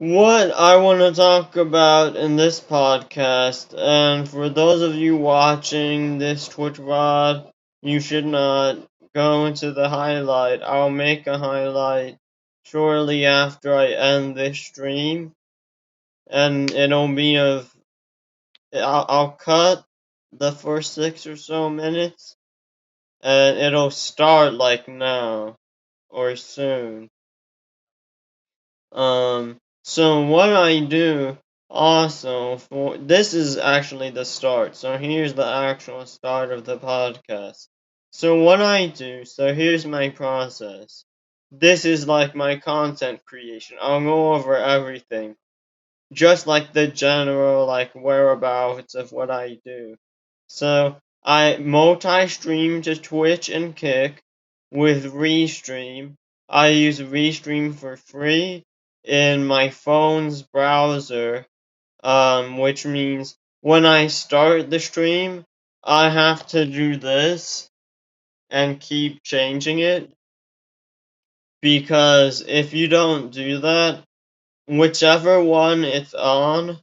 what I want to talk about in this podcast, and for those of you watching this Twitch VOD, you should not go into the highlight. I'll make a highlight shortly after I end this stream, and it'll be I'll cut the first 6 or so minutes, and it'll start like now or soon. So what I do also for this is actually the start. So here's the actual start of the podcast. So what I do, so here's my process. This is like my content creation. I'll go over everything. Just like the general like whereabouts of what I do. So I multi-stream to Twitch and Kick with Restream. I use Restream for free in my phone's browser, which means when I start the stream, I have to do this and keep changing it, because if you don't do that, whichever one it's on,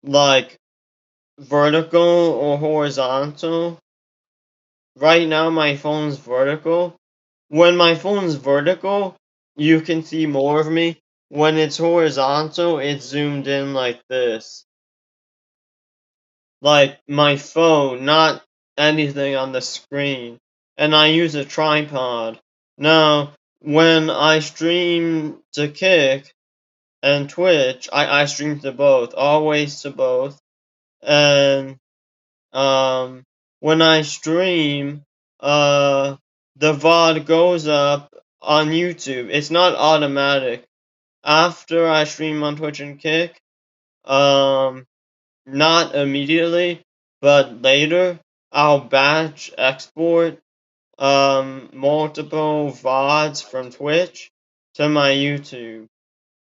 like vertical or horizontal. Right now my phone's vertical. When my phone's vertical, you can see more of me. When it's horizontal, it's zoomed in like this. Like my phone, not anything on the screen. And I use a tripod. Now, when I stream to Kick and Twitch, I stream to both, always to both. And when I stream, the VOD goes up on YouTube. It's not automatic. After I stream on Twitch and Kick, not immediately, but later, I'll batch export, multiple VODs from Twitch to my YouTube.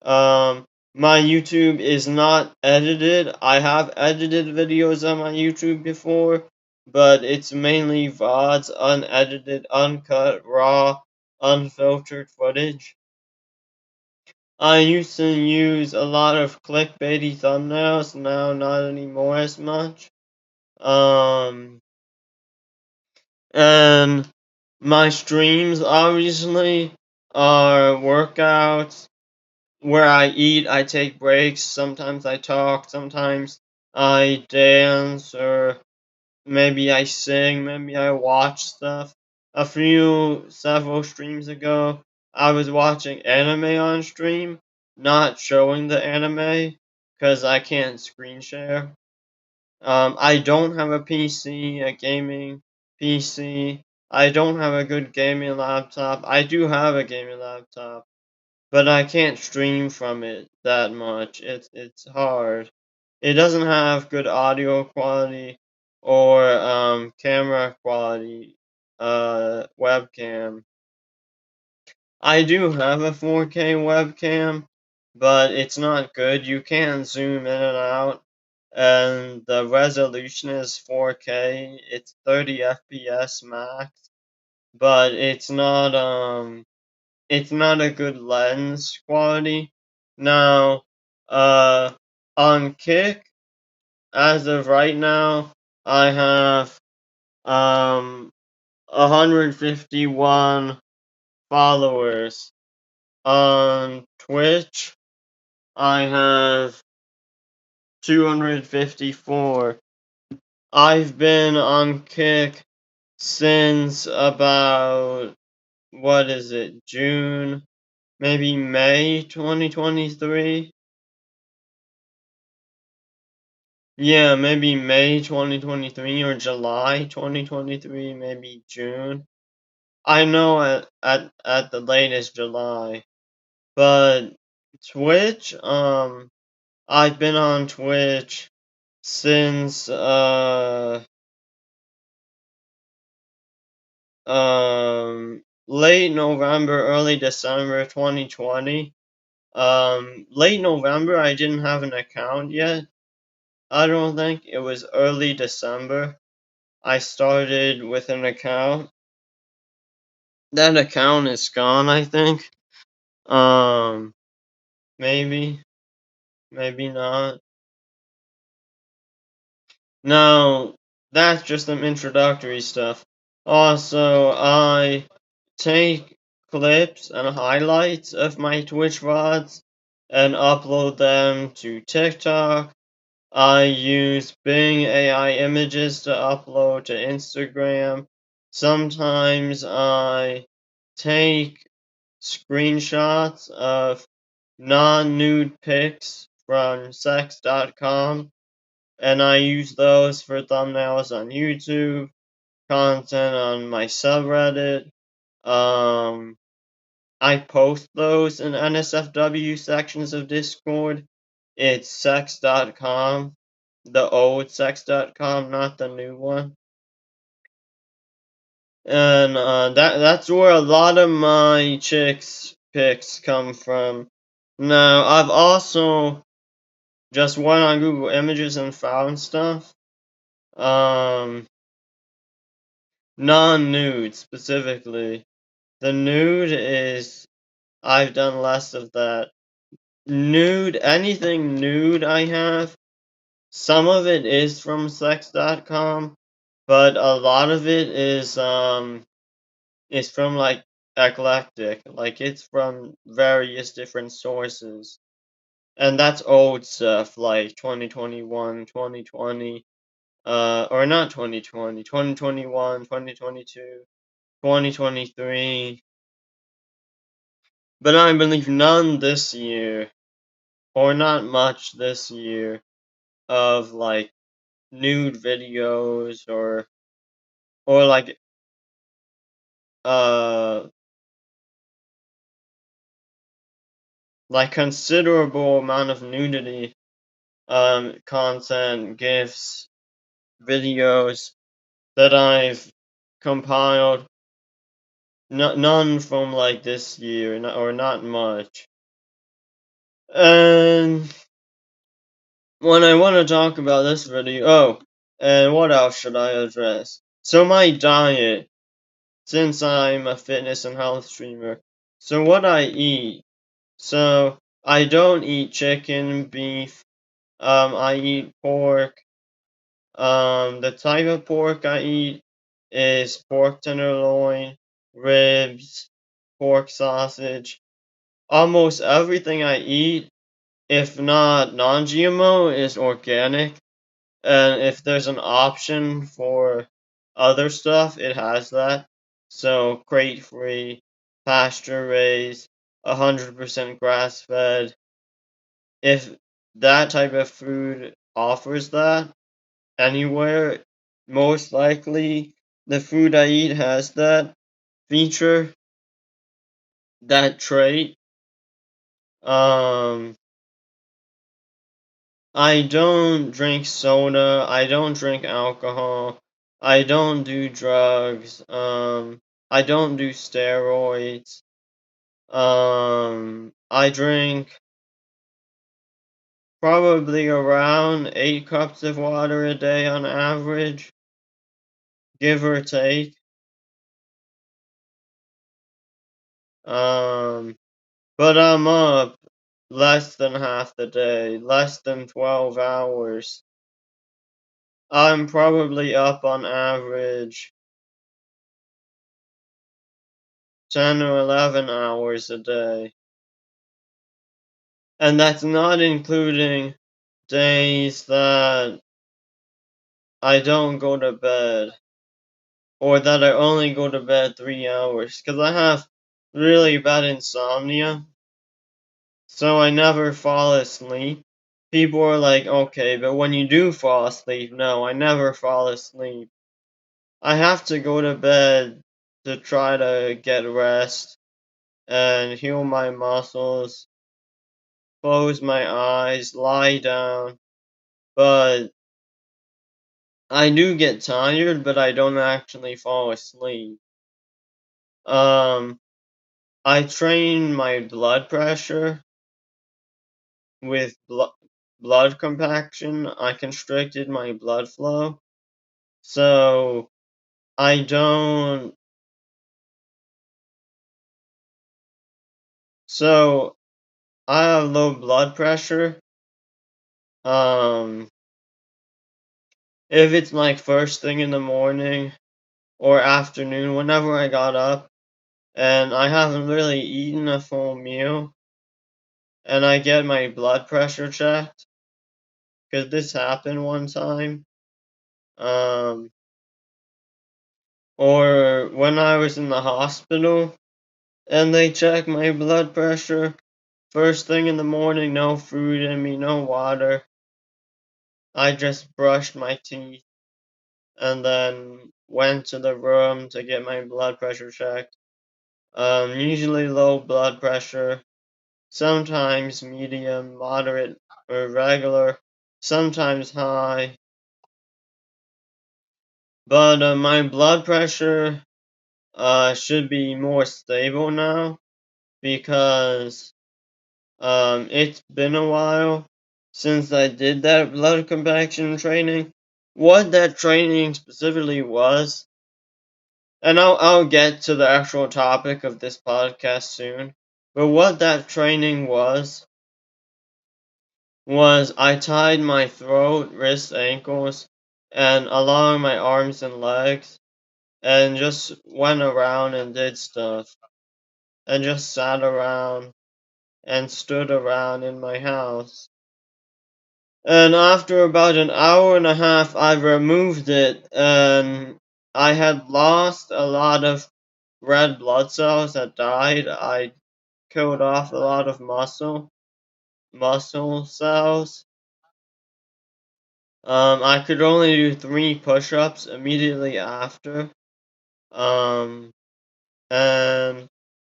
Um, my YouTube is not edited. I have edited videos on my YouTube before, but it's mainly VODs, unedited, uncut, raw, unfiltered footage. I used to use a lot of clickbaity thumbnails, now not anymore as much. And my streams obviously are workouts where I eat, I take breaks, sometimes I talk, sometimes I dance, or maybe I sing, maybe I watch stuff. Several streams ago, I was watching anime on stream, not showing the anime, because I can't screen share. I don't have a PC, a gaming PC. I don't have a good gaming laptop. I do have a gaming laptop, but I can't stream from it that much. It's hard. It doesn't have good audio quality or camera quality, webcam. I do have a 4K webcam, but it's not good. You can't zoom in and out, and the resolution is 4K. It's 30 FPS max, but it's not a good lens quality. Now, on Kick, as of right now, I have 151 followers. On Twitch, I have 254. I've been on Kick since about, what is it, June, maybe May 2023? Yeah, maybe May 2023 or July 2023, maybe June. I know at the latest July. But Twitch, I've been on Twitch since late November, early December 2020. Late November I didn't have an account yet. I don't think it was early December. I started with an account. That account is gone, I think. Maybe. maybe not. Now, that's just some introductory stuff. Also, I take clips and highlights of my Twitch VODs and upload them to TikTok. I use Bing AI images to upload to Instagram. Sometimes I take screenshots of non-nude pics from sex.com and I use those for thumbnails on YouTube, content on my subreddit. I post those in NSFW sections of Discord. It's sex.com, the old sex.com, not the new one. And that's where a lot of my chicks pics come from. Now, I've also just went on Google Images and found stuff. Non-nude specifically. The nude is I've done less of that. Nude, anything nude I have, some of it is from sex.com, but a lot of it is from like eclectic, like it's from various different sources. And that's old stuff like 2021, 2020, or not 2020, 2021, 2022, 2023. But I believe none this year, or not much this year, of like nude videos or uh like considerable amount of nudity content, gifs, videos that I've compiled. None from like this year, or not much. And when I want to talk about this video, and what else should I address? So my diet, since I'm a fitness and health streamer. So what I eat. So I don't eat chicken, beef. I eat pork. The type of pork I eat is pork tenderloin, ribs, pork sausage. Almost everything I eat, if not non-GMO, is organic. And if there's an option for other stuff, it has that. So crate-free, pasture-raised, 100% grass-fed. If that type of food offers that anywhere, most likely the food I eat has that feature, that trait. Um, I don't drink soda. I don't drink alcohol. I don't do drugs. I don't do steroids. I drink probably around 8 cups of water a day on average, give or take. Um, but I'm up less than half the day, less than 12 hours. I'm probably up on average 10 or 11 hours a day. And that's not including days that I don't go to bed, or that I only go to bed 3 hours, because I have really bad insomnia, so I never fall asleep. People are like, okay, but when you do fall asleep, no, I never fall asleep. I have to go to bed to try to get rest and heal my muscles, close my eyes, lie down, but I do get tired, but I don't actually fall asleep. Um, I train my blood pressure with blood compaction. I constricted my blood flow, so I don't. So I have low blood pressure, if it's like first thing in the morning or afternoon, whenever I got up and I haven't really eaten a full meal and I get my blood pressure checked, because this happened one time, um, or when I was in the hospital and they checked my blood pressure, first thing in the morning, no food in me, no water. I just brushed my teeth and then went to the room to get my blood pressure checked. Usually low blood pressure, sometimes medium, moderate, or regular, sometimes high. But my blood pressure should be more stable now because it's been a while since I did that blood compaction training. What that training specifically was, and I'll get to the actual topic of this podcast soon. But what that training was I tied my throat, wrists, ankles, and along my arms and legs, and just went around and did stuff, and just sat around and stood around in my house. And after about an hour and a half, I removed it, and I had lost a lot of red blood cells that died. I killed off a lot of muscle cells. I could only do 3 push-ups immediately after. Um, and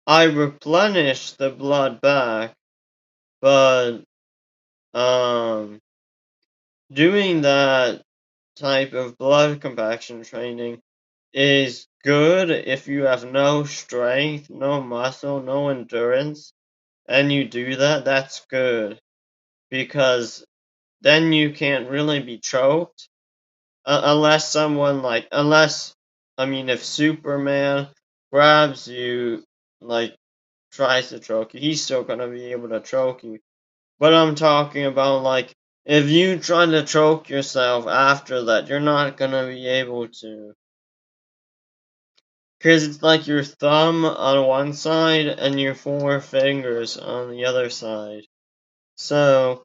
I replenished the blood back, but um, doing that type of blood compaction training is good if you have no strength, no muscle, no endurance, and you do that, that's good. Because then you can't really be choked. I mean, if Superman grabs you, like, tries to choke you, he's still gonna be able to choke you. But I'm talking about, like, if you try to choke yourself after that, you're not gonna be able to. Because it's like your thumb on one side and your 4 fingers on the other side. So,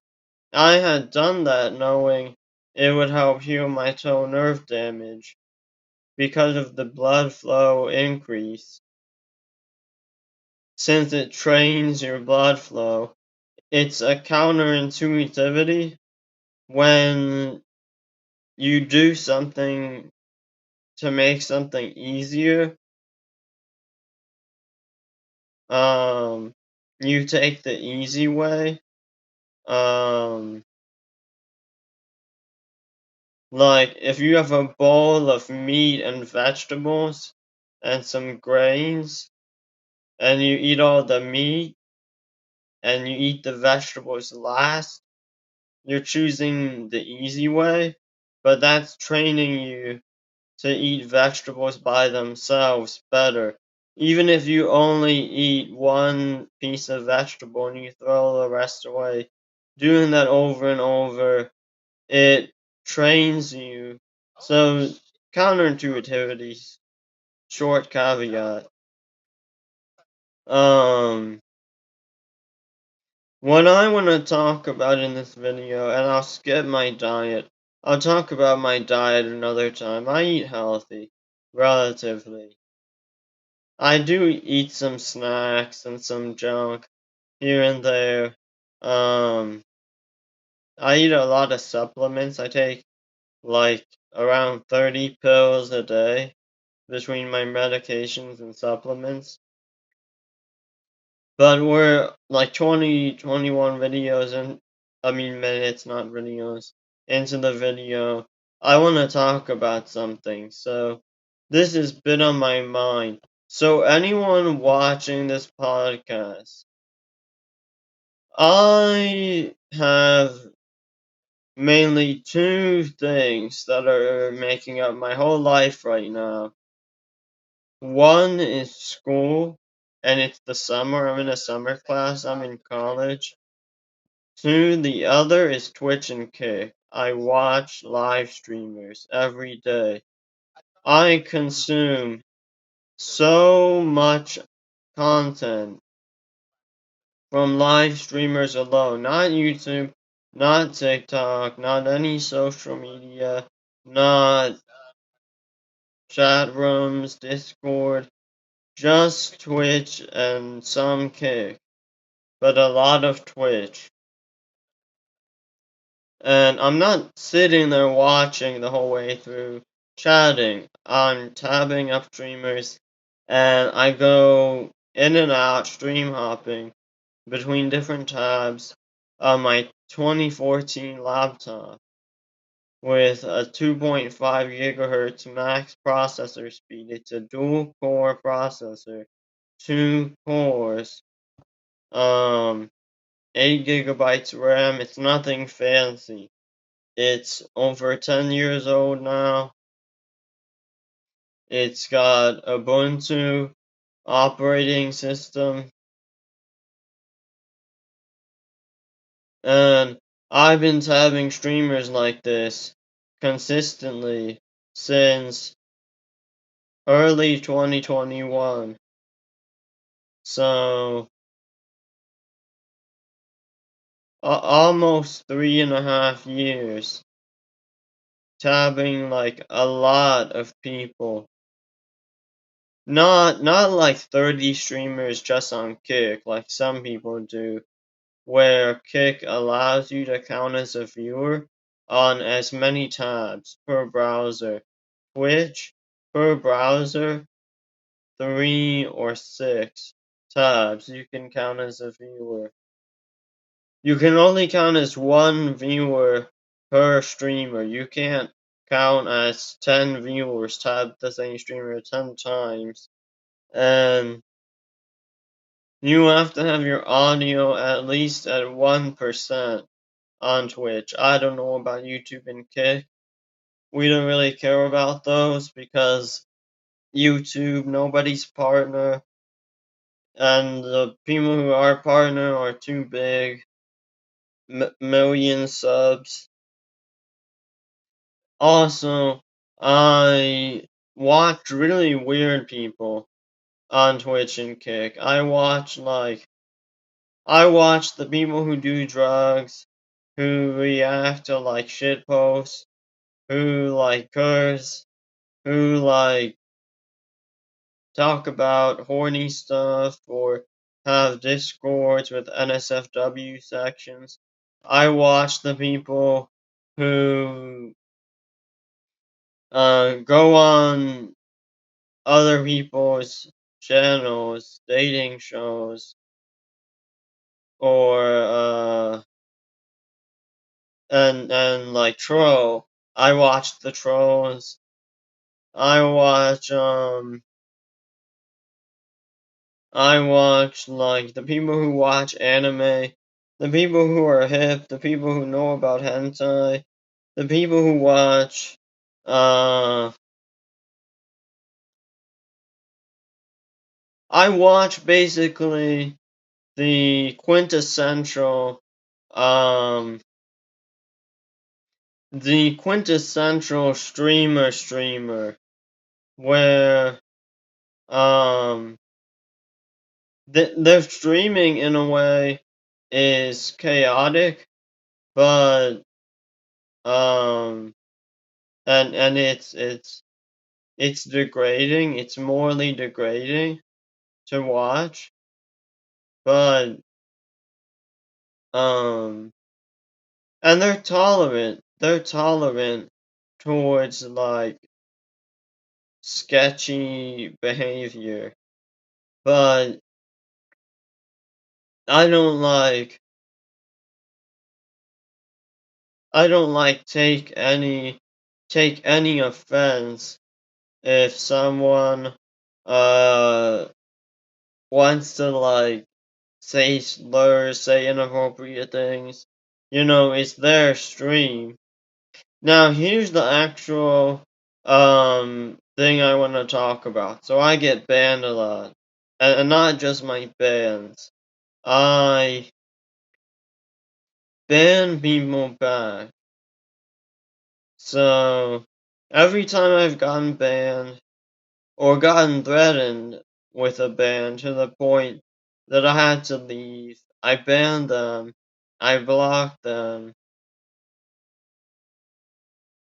I had done that knowing it would help heal my toe nerve damage because of the blood flow increase. Since it trains your blood flow, it's a counterintuitivity when you do something to make something easier. You take the easy way. Um, like if you have a bowl of meat and vegetables and some grains, and you eat all the meat and you eat the vegetables last, you're choosing the easy way, but that's training you to eat vegetables by themselves better. Even if you only eat one piece of vegetable and you throw the rest away, doing that over and over, it trains you. So, counterintuitivity, short caveat. Um, What I want to talk about in this video, and I'll skip my diet. I'll talk about my diet another time. I eat healthy, relatively. I do eat some snacks and some junk here and there. Um, I eat a lot of supplements. I take like around 30 pills a day between my medications and supplements. But we're like 20, 21 videos and I mean minutes, not videos, into the video. I want to talk about something. So this has been on my mind. So anyone watching this podcast, I have mainly 2 things that are making up my whole life right now. One is school, and it's the summer. I'm in a summer class. I'm in college. The other is Twitch and Kick. I watch live streamers every day. I consume so much content from live streamers alone, not YouTube, not TikTok, not any social media, not chat rooms, Discord, just Twitch and some Kick, but a lot of Twitch. And I'm not sitting there watching the whole way through chatting. I'm tabbing up streamers and I go in and out stream hopping between different tabs on my 2014 laptop with a 2.5 gigahertz max processor speed. It's a dual core processor, 2 cores, 8 gigabytes RAM. It's nothing fancy. It's over 10 years old now. It's got Ubuntu operating system. And I've been tabbing streamers like this consistently since early 2021. So, almost 3.5 years tabbing like a lot of people. Not like 30 streamers just on Kick like some people do, where Kick allows you to count as a viewer on as many tabs per browser. Twitch, per browser, 3 or 6 tabs you can count as a viewer. You can only count as one viewer per streamer. You can't count as 10 viewers tab the same streamer 10 times. And you have to have your audio at least at 1% on Twitch. I don't know about YouTube and Kick. We don't really care about those because YouTube, nobody's partner, and the people who are partner are too big. Million subs. Also, I watch really weird people on Twitch and Kick. I watch the people who do drugs, who react to like shit posts, who like curse, who like talk about horny stuff or have discords with NSFW sections. I watch the people who go on other people's channels, dating shows, or and like troll. I watch the trolls. I watch like the people who watch anime, the people who are hip, the people who know about hentai, the people who watch I watch basically the um quintessential streamer where um their streaming in a way is chaotic, but um and it's degrading, it's morally degrading to watch, but um and they're tolerant towards like sketchy behavior, but I don't like I don't like take any offense if someone uh wants to like say slurs, say inappropriate things. It's their stream. Now here's the actual thing I want to talk about. So I get banned a lot. And not just my bans. I ban people back. So every time I've gotten banned or gotten threatened with a ban to the point that I had to leave, I banned them, I blocked them,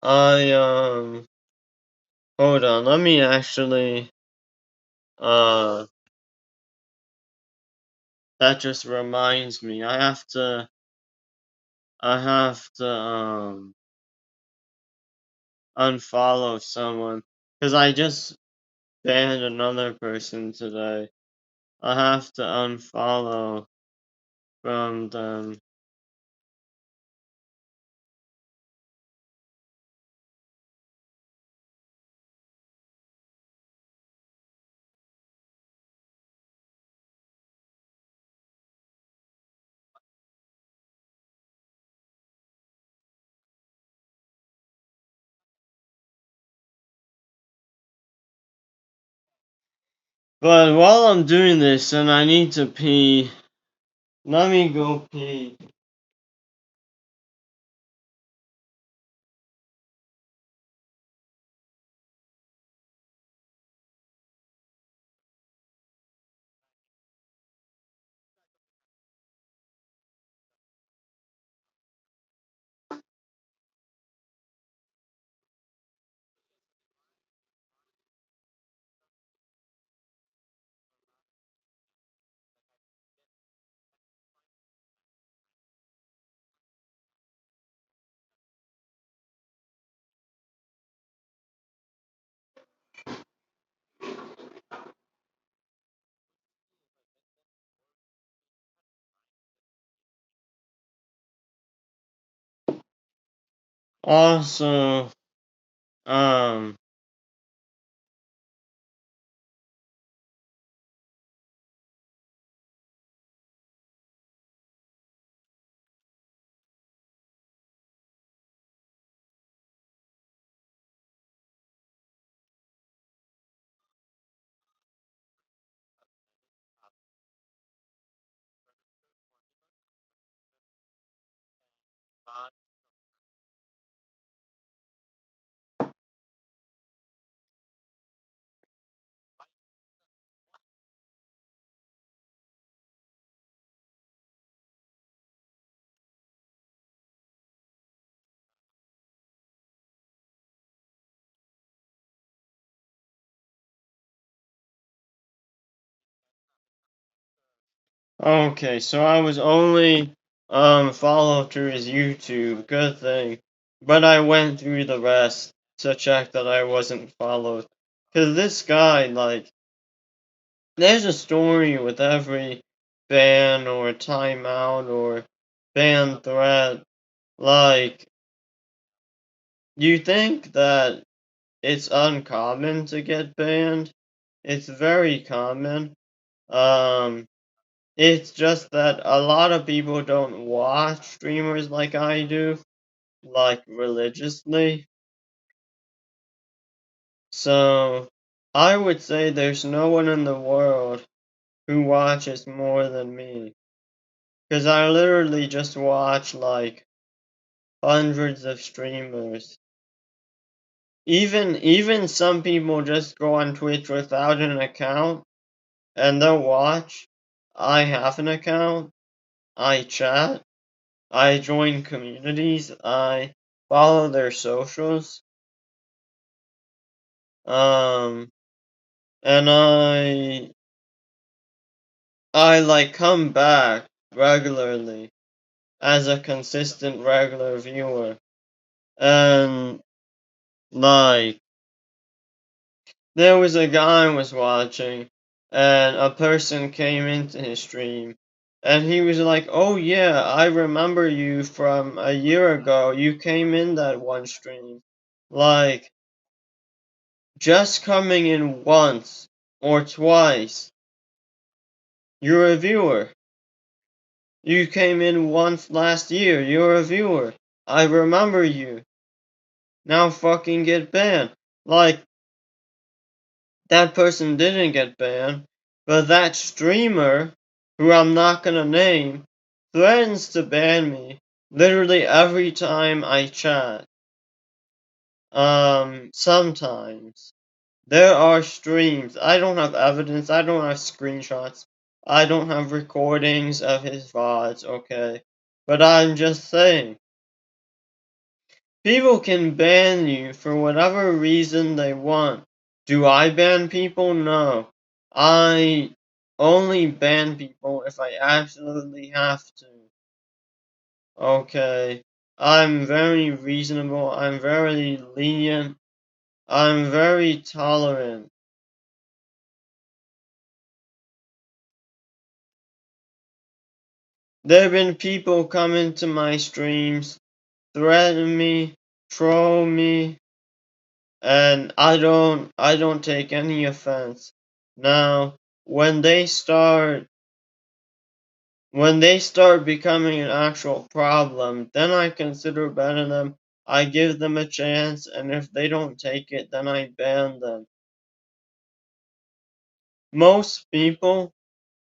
I hold on, let me actually uh that just reminds me, I have to unfollow someone because I just banned another person today. I have to unfollow from them. But while I'm doing this and I need to pee, let me go pee. Also, um, okay, so I was only followed through his YouTube, good thing. But I went through the rest to check that I wasn't followed. Cause this guy, like, there's a story with every ban or timeout or ban threat. Like, you think that it's uncommon to get banned? It's very common. Um, it's just that a lot of people don't watch streamers like I do, like religiously. So, I would say there's no one in the world who watches more than me. Because I literally just watch like hundreds of streamers. Even some people just go on Twitch without an account and they'll watch. I have an account. I chat. I join communities. I follow their socials. Um and I like come back regularly as a consistent regular viewer. And like there was a guy I was watching, and a person came into his stream, and he was like, "Oh yeah, I remember you from a year ago. You came in that one stream." Like, just coming in once or twice, you're a viewer. You came in once last year, you're a viewer. I remember you. Now fucking get banned. Like, that person didn't get banned, but that streamer, who I'm not gonna name, threatens to ban me Literally every time I chat. Sometimes. There are streams. I don't have evidence. I don't have screenshots. I don't have recordings of his VODs, okay? But I'm just saying. People can ban you for whatever reason they want. Do I ban people? No. I only ban people if I absolutely have to. Okay. I'm very reasonable. I'm very lenient. I'm very tolerant. There have been people come into my streams, threaten me, troll me, and I don't take any offense. Now, when they start becoming an actual problem, then I consider banning them. I give them a chance, and if they don't take it, then I ban them. Most people,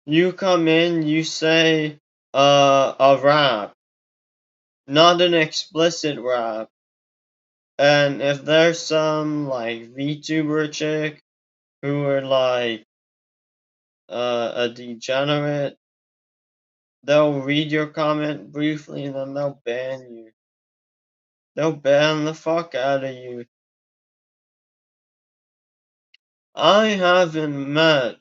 you come in, you say a rap, not an explicit rap. And if there's some like VTuber chick who are like a degenerate, they'll read your comment briefly and then they'll ban you. They'll ban the fuck out of you. I haven't met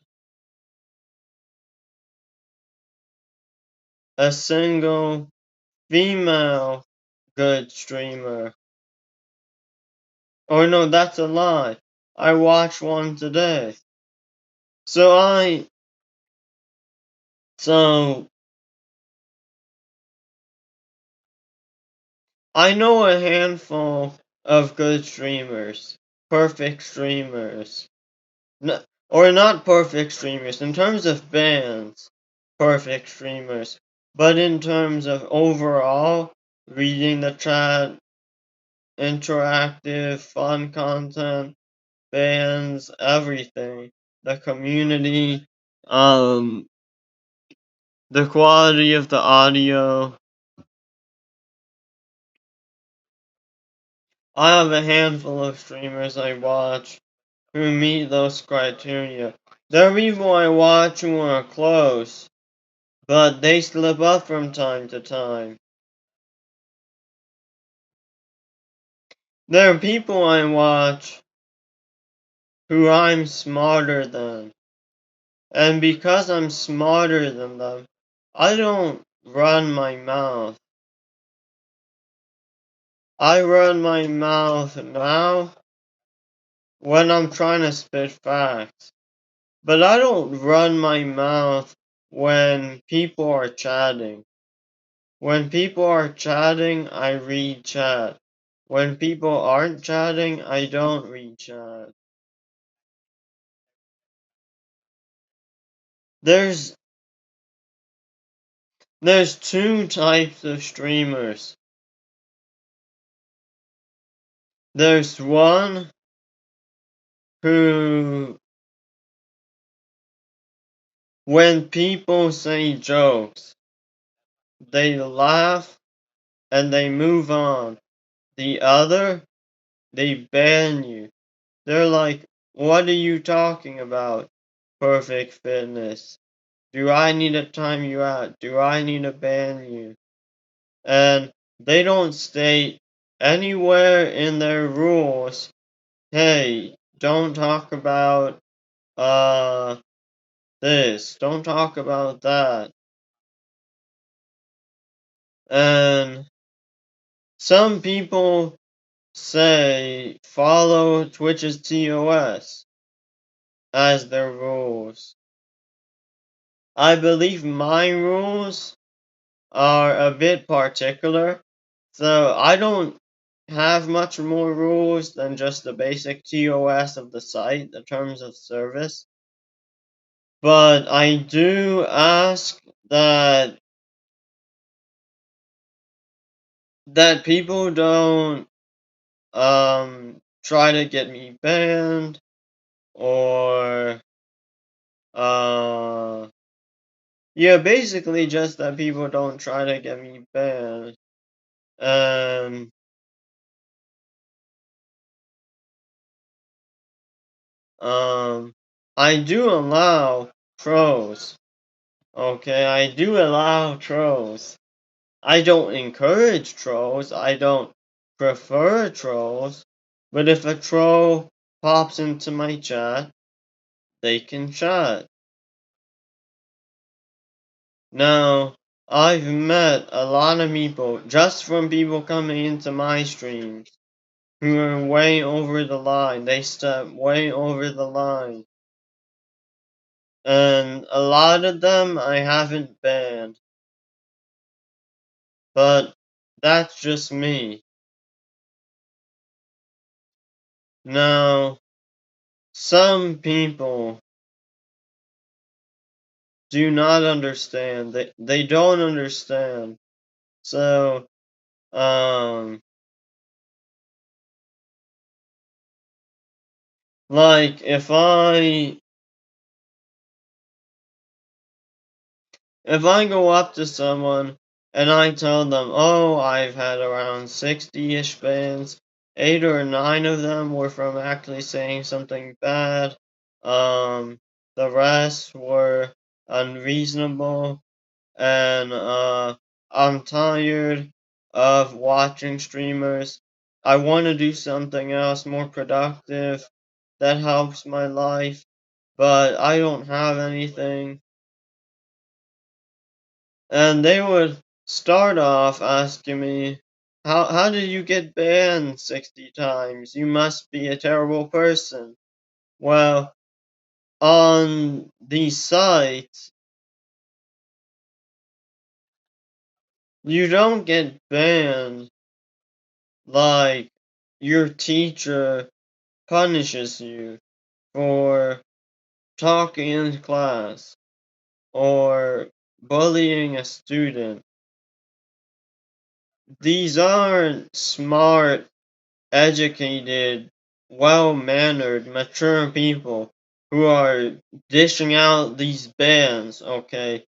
a single female good streamer. Or no, that's a lie. I watched one today. So so I know a handful of good streamers, perfect streamers. Or not perfect streamers, in terms of bands, perfect streamers. But in terms of overall, reading the chat, interactive, fun content, bands, everything, the community, um, the quality of the audio. I have a handful of streamers I watch who meet those criteria. There are people I watch who are close, but they slip up from time to time. There are people I watch who I'm smarter than, and because I'm smarter than them, I don't run my mouth. I run my mouth now when I'm trying to spit facts, but I don't run my mouth when people are chatting. When people are chatting, I read chat. When people aren't chatting, I don't read chat. There's there's two types of streamers. There's one who, when people say jokes, they laugh and they move on. The other, they ban you. They're like, what are you talking about? Perfect fitness. Do I need to time you out? Do I need to ban you? And they don't state anywhere in their rules, hey, don't talk about uh this, don't talk about that. And some people say follow Twitch's TOS as their rules. I believe my rules are a bit particular, so I don't have much more rules than just the basic TOS of the site, the terms of service. But I do ask that people don't try to get me banned or uh yeah, basically just that people don't try to get me banned. And I do allow trolls. Okay, I do allow trolls. I don't encourage trolls. I don't prefer trolls. But if a troll pops into my chat, they can chat. Now, I've met a lot of people just from people coming into my streams who are way over the line. They step way over the line. And a lot of them I haven't banned. But that's just me. Now, some people do not understand. They don't understand. So, like if I go up to someone and I tell them, "Oh, I've had around 60-ish bans. 8 or 9 of them were from actually saying something bad. The rest were unreasonable, and I'm tired of watching streamers. I want to do something else more productive that helps my life, but I don't have anything." And they would start off asking me, how did you get banned 60 times? You must be a terrible person. Well, on these sites, you don't get banned like your teacher punishes you for talking in class or bullying a student. These aren't smart, educated, well-mannered, mature people who are dishing out these bans, okay?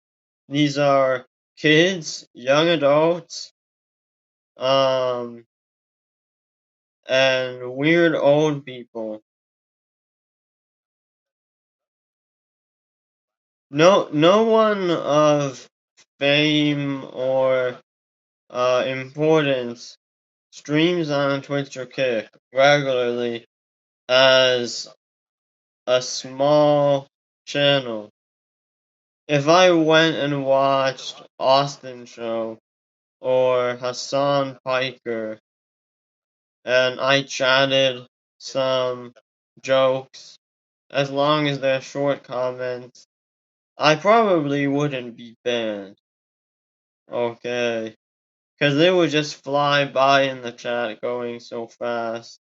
These are kids, young adults, um, and weird old people. No one of fame or importance streams on Twitch or Kick regularly as a small channel. If I went and watched Austin Show or Hassan Piker and I chatted some jokes, as long as they're short comments, I probably wouldn't be banned. Okay. Because they would just fly by in the chat going so fast.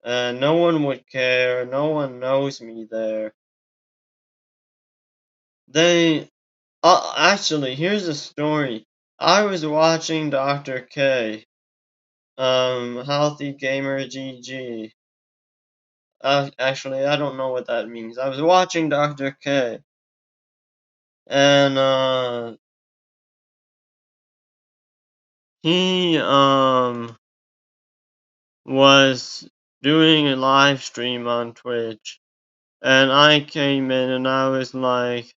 And no one would care. No one knows me there. They actually, here's a story. I was watching Dr. K, Healthy Gamer GG. Actually, I don't know what that means. I was watching Dr. K, and he was doing a live stream on Twitch, and I came in and I was like,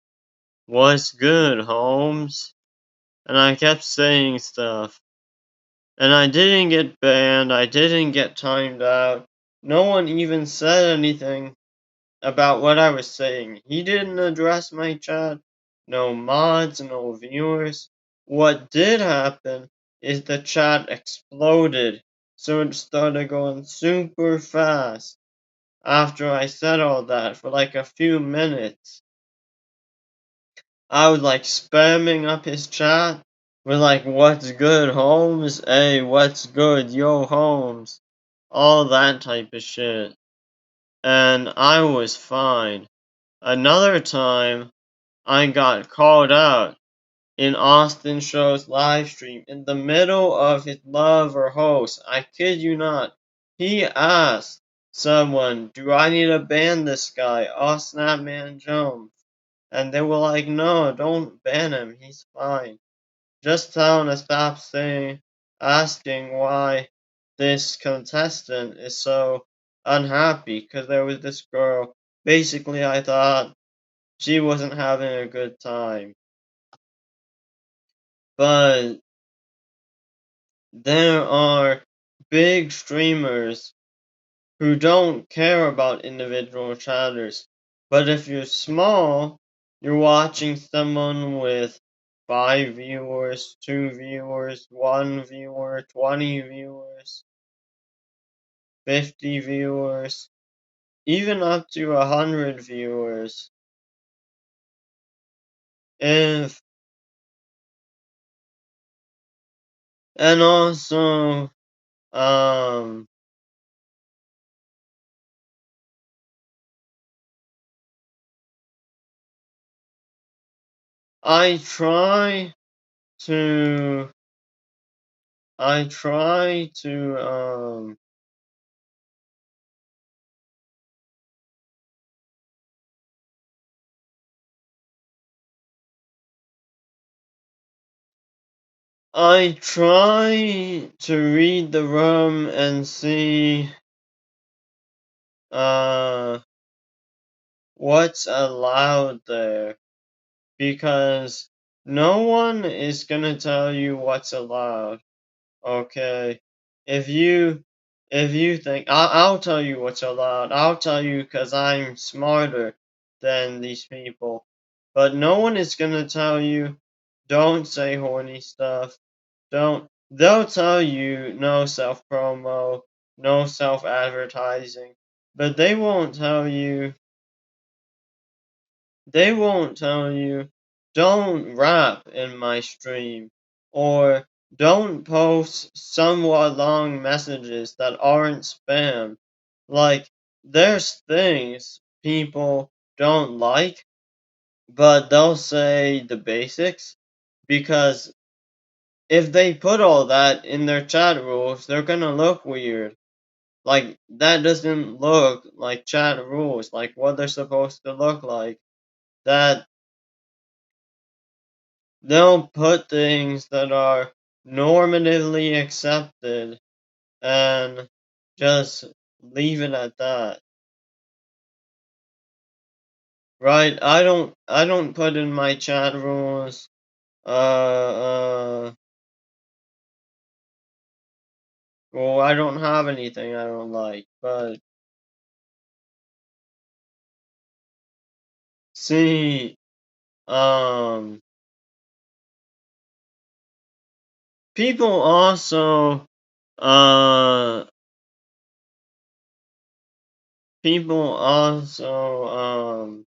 "What's good, Holmes?" And I kept saying stuff. And I didn't get banned, I didn't get timed out. No one even said anything about what I was saying. He didn't address my chat. No mods, no viewers. What did happen is the chat exploded. So it started going super fast after I said all that for like a few minutes. I was like spamming up his chat with like, "What's good, Holmes? Hey, what's good, yo, Holmes?" All that type of shit. And I was fine. Another time, I got called out in Austin Show's live stream in the middle of his love or host. I kid you not. He asked someone, "Do I need to ban this guy, Snapman Jones?" And they were like, "No, don't ban him. He's fine. Just tell him to stop saying asking why this contestant is so unhappy, because there was this girl. Basically, I thought she wasn't having a good time. But there are big streamers who don't care about individual chatters. But if you're small, you're watching someone with 5 viewers, 2 viewers, 1 viewer, 20 viewers, 50 viewers, even up to 100 viewers. If and also, um, I try to, I try to, I try to read the room and see uh what's allowed there, because no one is gonna tell you what's allowed. Okay, if you think I'll tell you what's allowed, I'll tell you because I'm smarter than these people. But no one is gonna tell you don't say horny stuff. Don't They'll tell you no self promo, no self advertising, but they won't tell you don't rap in my stream, or don't post somewhat long messages that aren't spam. Like, there's things people don't like, but they'll say the basics, because if they put all that in their chat rules, they're gonna look weird. Like, that doesn't look like chat rules, like what they're supposed to look like. That they'll put things that are normatively accepted and just leave it at that. Right? I don't put in my chat rules well, I don't have anything I don't like, but see, um people also uh people also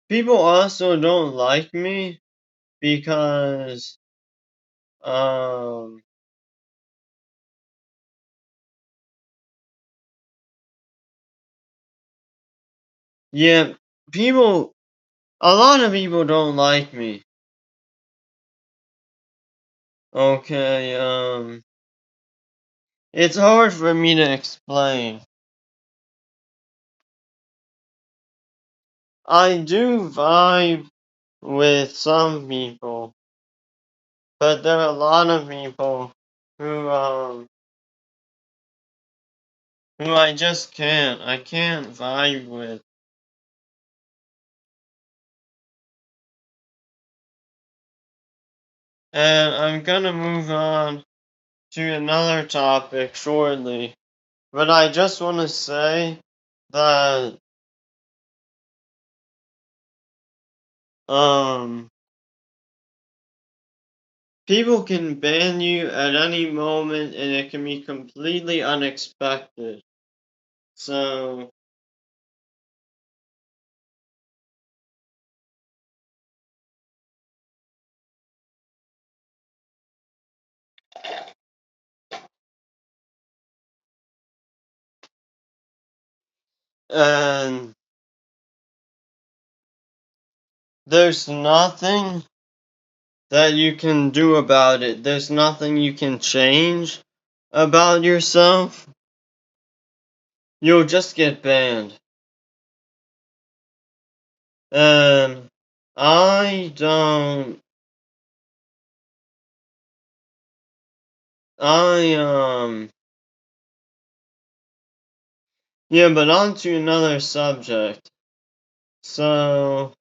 people also don't like me because um yeah, people a lot of people don't like me. Okay, it's hard for me to explain. I do vibe with some people, but there are a lot of people who who I just can't. I can't vibe with. And I'm gonna move on to another topic shortly. But I just want to say that um people can ban you at any moment and it can be completely unexpected. So and there's nothing that you can do about it. There's nothing you can change about yourself. You'll just get banned. And I don't Yeah, but on to another subject. So,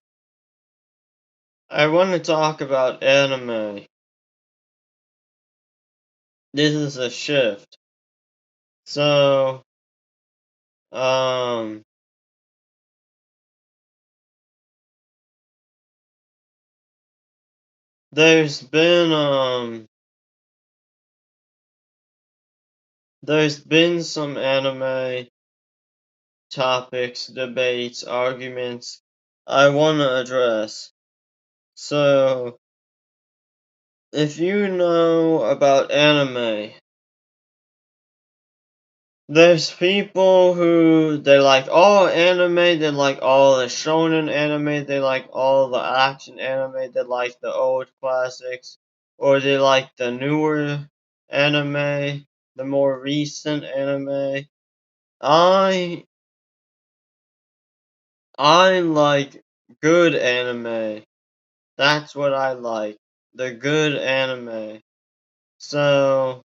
I want to talk about anime. This is a shift. So, um, there's been, some anime topics, debates, arguments I want to address. So, if you know about anime, there's people who they like all anime, they like all the shonen anime, they like all the action anime, they like the old classics, or they like the newer anime, the more recent anime. I I like good anime. That's what I like. The good anime. So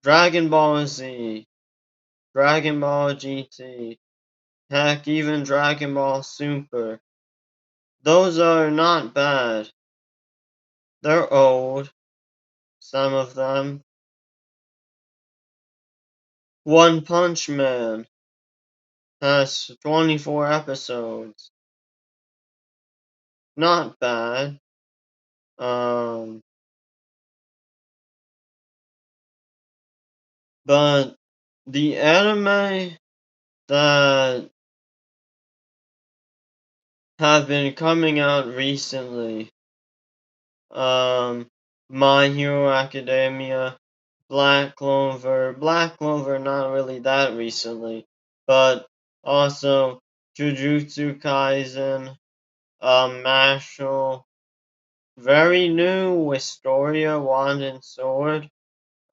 Dragon Ball Z, Dragon Ball GT, heck, even Dragon Ball Super. Those are not bad. They're old, some of them. One Punch Man has 24 episodes. Not bad. Um, but the anime that have been coming out recently, um, My Hero Academia, Black Clover not really that recently, but also Jujutsu Kaisen, Mashal, very new, Wistoria, Wand and Sword,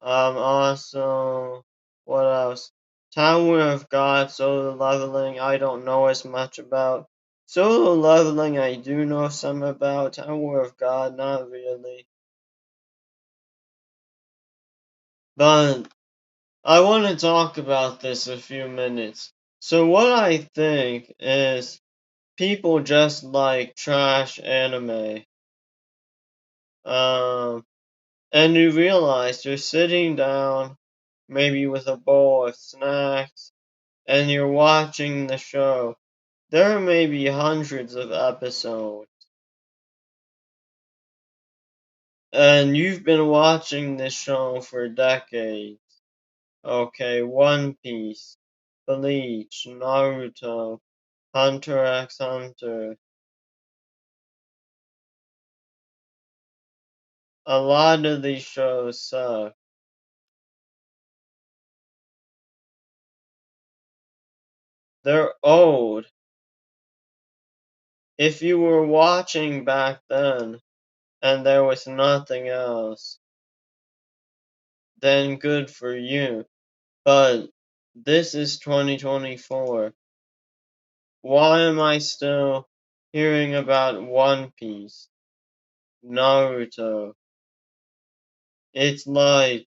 also, what else? Tower of God, Solo Leveling, I don't know as much about. Solo Leveling, I do know some about. Tower of God, not really. But I want to talk about this a few minutes. So what I think is people just like trash anime. Um, and you realize you're sitting down, maybe with a bowl of snacks, and you're watching the show. There may be hundreds of episodes, and you've been watching this show for decades. Okay, One Piece, Bleach, Naruto, Hunter x Hunter. A lot of these shows suck. They're old. If you were watching back then and there was nothing else, then good for you. But this is 2024. Why am I still hearing about One Piece, Naruto? It's like,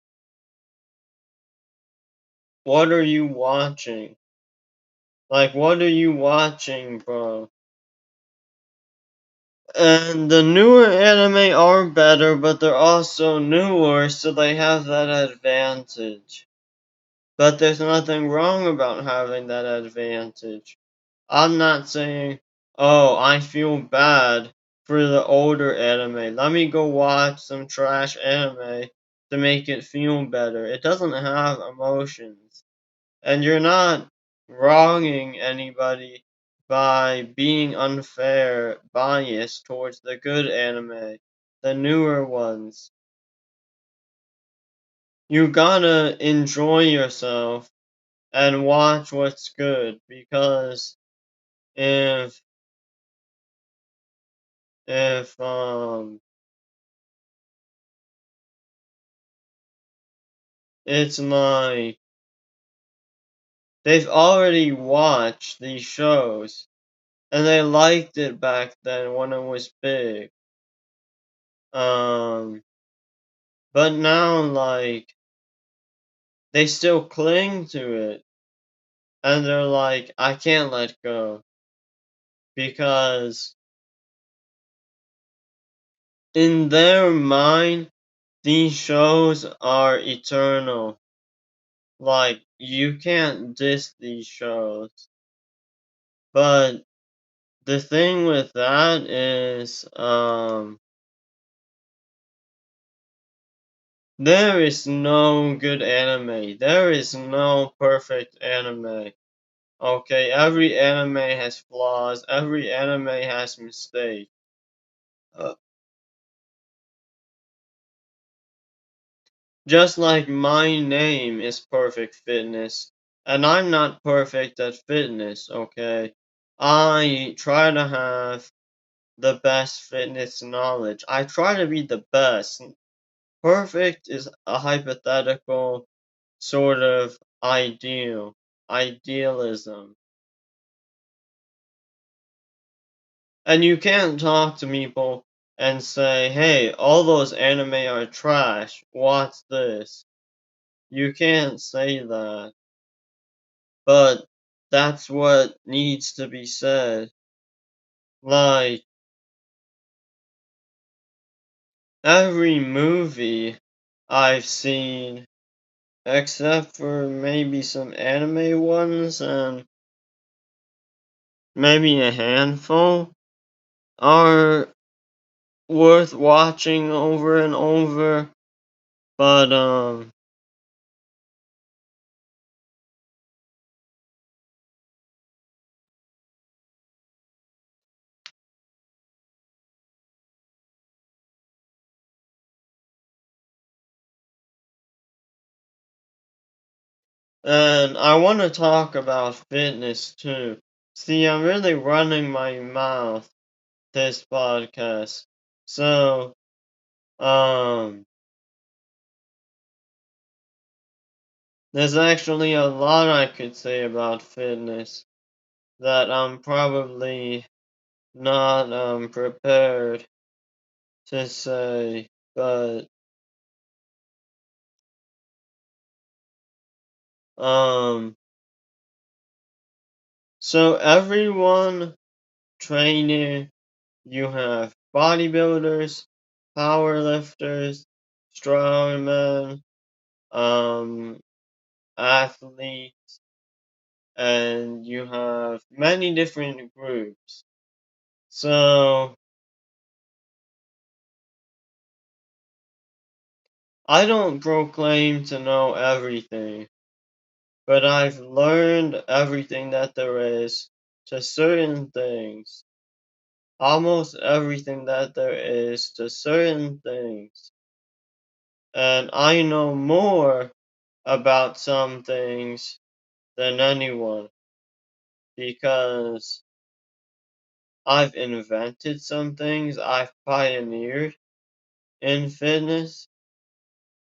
what are you watching? Like, what are you watching, bro? And the newer anime are better, but they're also newer, so they have that advantage. But there's nothing wrong about having that advantage. I'm not saying, oh, I feel bad for the older anime. Let me go watch some trash anime to make it feel better. It doesn't have emotions. And you're not wronging anybody by being unfair, biased towards the good anime, the newer ones. You gotta enjoy yourself and watch what's good, because if if it's like they've already watched these shows and they liked it back then when it was big. But now, like, they still cling to it. And they're like, I can't let go. Because in their mind, these shows are eternal. Like, you can't diss these shows. But the thing with that is, there is no good anime. There is no perfect anime. Okay, every anime has flaws. Every anime has mistakes. Uh, just like my name is Perfect Fitness, and I'm not perfect at fitness, okay? I try to have the best fitness knowledge. I try to be the best. Perfect is a hypothetical sort of idealism. And you can't talk to people and say, hey, all those anime are trash. What's this? You can't say that. But that's what needs to be said. Like, every movie I've seen, except for maybe some anime ones and maybe a handful, are worth watching over and over. But, and I want to talk about fitness too. See, I'm really running my mouth this podcast. So, um, there's actually a lot I could say about fitness that I'm probably not prepared to say, but um so everyone training, you have bodybuilders, powerlifters, strongmen, um athletes, and you have many different groups. So I don't proclaim to know everything, but I've learned everything that there is to certain things. Almost everything that there is to certain things. And I know more about some things than anyone because I've invented some things, I've pioneered in fitness,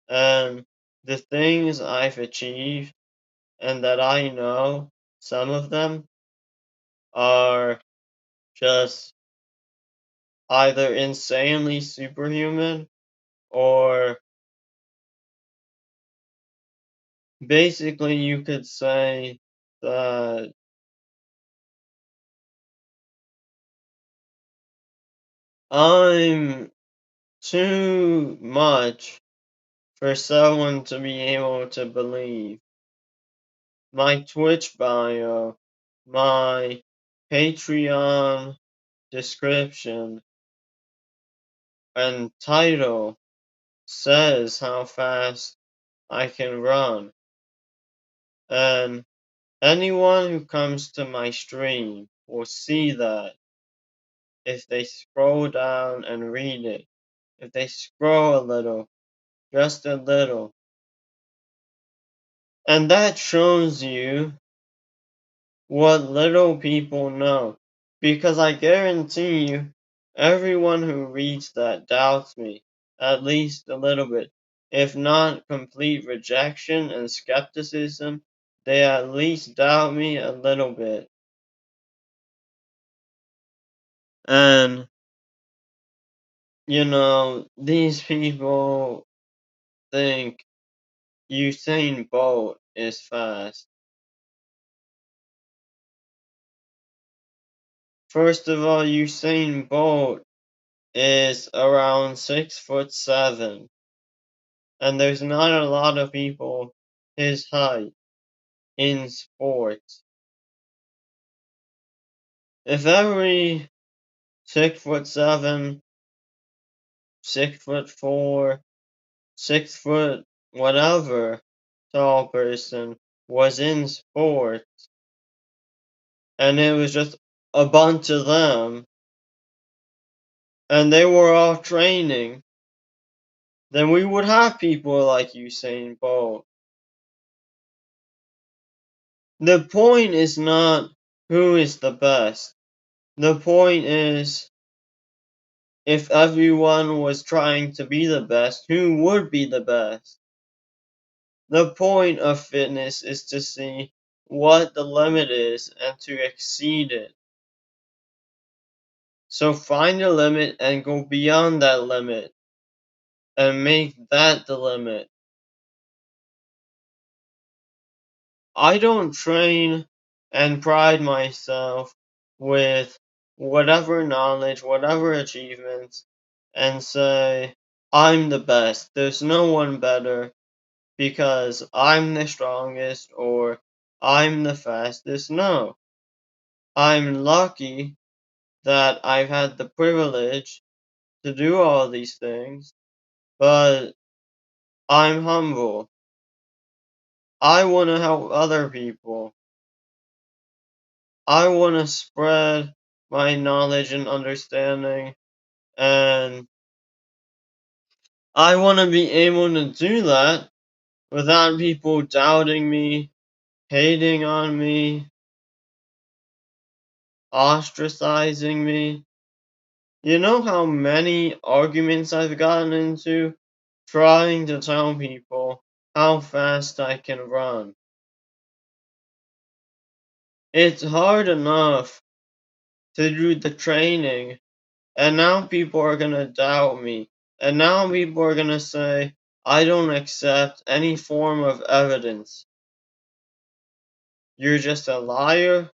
and the things I've achieved and that I know, some of them are just either insanely superhuman or basically you could say that I'm too much for someone to be able to believe. My Twitch bio, my Patreon description, and title says how fast I can run. And anyone who comes to my stream will see that if they scroll down and read it. If they scroll a little, just a little. And that shows you what little people know. Because I guarantee you, everyone who reads that doubts me, at least a little bit. If not complete rejection and skepticism, they at least doubt me a little bit. And, these people think Usain Bolt is fast. First of all, Usain Bolt is around 6'7", and there's not a lot of people his height in sports. If every 6'7", 6'4", 6 foot whatever tall person was in sports, and it was just a bunch of them, and they were all training, then we would have people like Usain Bolt. The point is not who is the best. The point is, if everyone was trying to be the best, who would be the best? The point of fitness is to see what the limit is and to exceed it. So find a limit and go beyond that limit and make that the limit. I don't train and pride myself with whatever knowledge, whatever achievements, and say, I'm the best. There's no one better because I'm the strongest or I'm the fastest. No. I'm lucky that I've had the privilege to do all these things, but I'm humble. I want to help other people. I want to spread my knowledge and understanding, and I want to be able to do that without people doubting me, hating on me, ostracizing me. You know how many arguments I've gotten into trying to tell people how fast I can run? It's hard enough to do the training, and now people are gonna doubt me. And now people are gonna say, I don't accept any form of evidence. You're just a liar,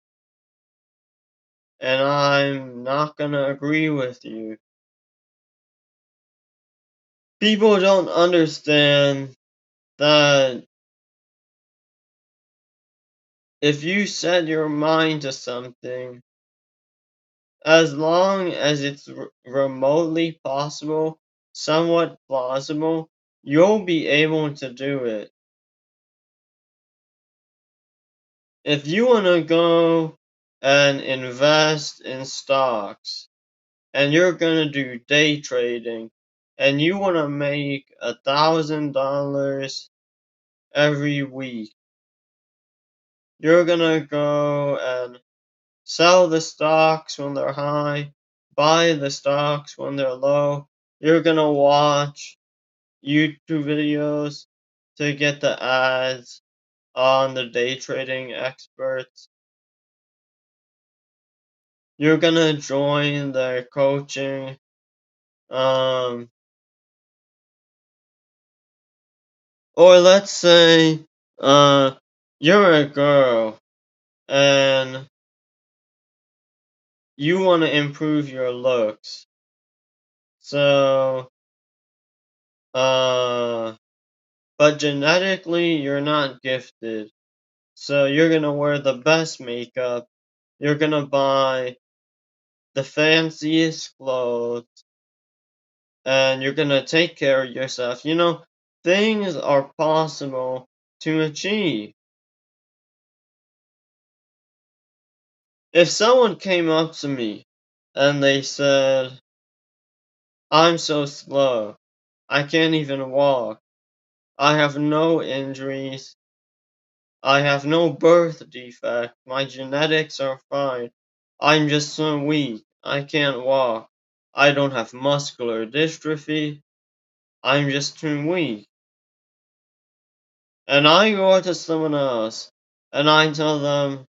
and I'm not gonna agree with you. People don't understand that if you set your mind to something, as long as it's remotely possible, somewhat plausible, you'll be able to do it. If you want to go and invest in stocks, and you're going to do day trading, and you want to make $1,000 every week, you're going to go and sell the stocks when they're high, buy the stocks when they're low. You're going to watch YouTube videos to get the ads on the day trading experts. You're going to join their coaching. Or let's say you're a girl and you want to improve your looks. So, but genetically you're not gifted. So you're gonna wear the best makeup. You're gonna buy the fanciest clothes, and you're gonna take care of yourself. You know, things are possible to achieve. If someone came up to me and they said, I'm so slow, I can't even walk, I have no injuries, I have no birth defect, my genetics are fine, I'm just so weak, I can't walk, I don't have muscular dystrophy, I'm just too weak. And I go to someone else and I tell them,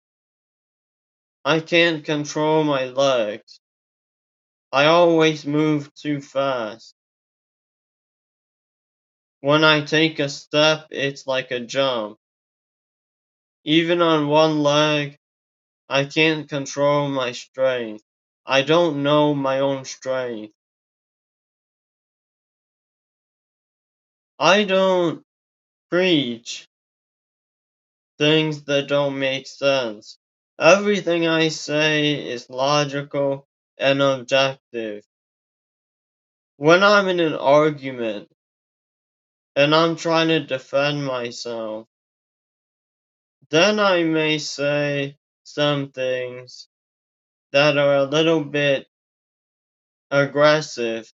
I can't control my legs, I always move too fast. When I take a step, it's like a jump. Even on one leg, I can't control my strength. I don't know my own strength. I don't preach things that don't make sense. Everything I say is logical and objective. When I'm in an argument and I'm trying to defend myself, then I may say some things that are a little bit aggressive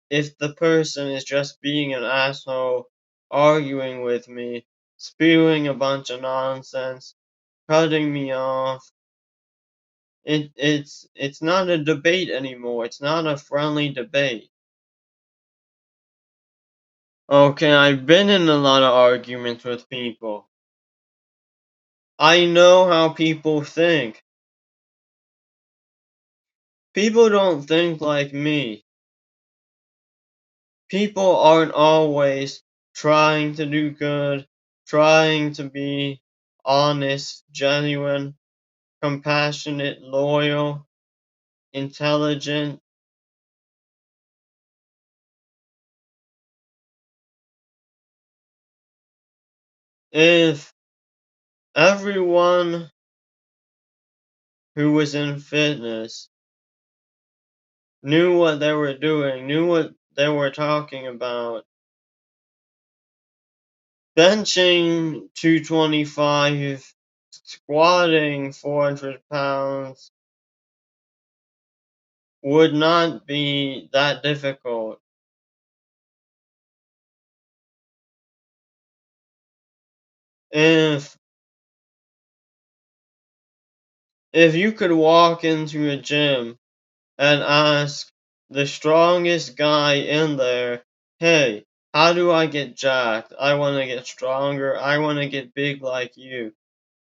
if the person is just being an asshole, arguing with me, spewing a bunch of nonsense, cutting me off. It's not a debate anymore. It's not a friendly debate. Okay, I've been in a lot of arguments with people. I know how people think. People don't think like me. People aren't always trying to do good, trying to be honest, genuine, compassionate, loyal, intelligent. If everyone who was in fitness knew what they were doing, knew what they were talking about, benching 225, squatting 400 pounds would not be that difficult. If if you could walk into a gym and ask the strongest guy in there, "Hey, how do I get jacked? I want to get stronger. I want to get big like you.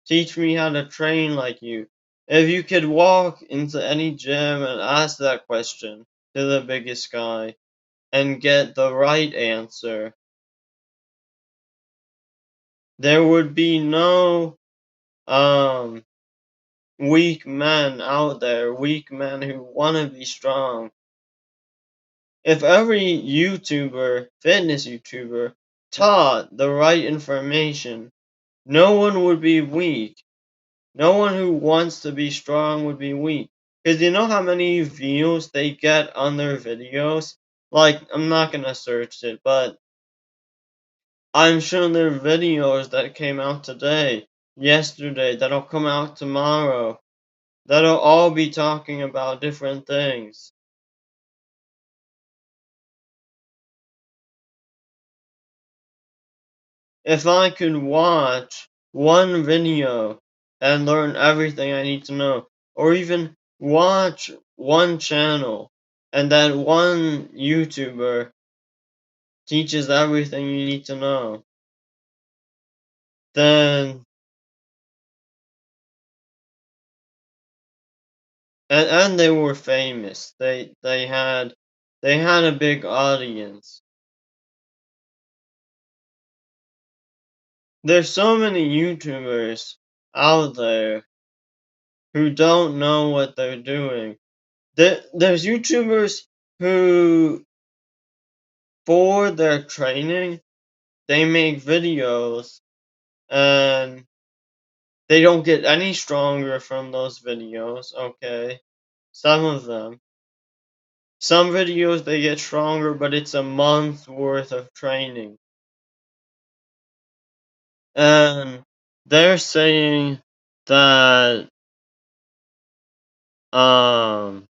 Teach me how to train like you." If you could walk into any gym and ask that question to the biggest guy and get the right answer, there would be no um weak men out there, weak men who want to be strong. If every YouTuber, fitness YouTuber, taught the right information, no one would be weak. No one who wants to be strong would be weak. Because you know how many views they get on their videos? Like, I'm not gonna search it, but I'm sure there are videos that came out today, yesterday, that'll come out tomorrow, that'll all be talking about different things. If I could watch one video and learn everything I need to know, or even watch one channel and that one YouTuber teaches everything you need to know, then and they were famous. They had a big audience. There's so many YouTubers out there who don't know what they're doing. There's YouTubers who, for their training, they make videos and they don't get any stronger from those videos, okay? Some of them. Some videos they get stronger, but it's a month's worth of training. And they're saying that um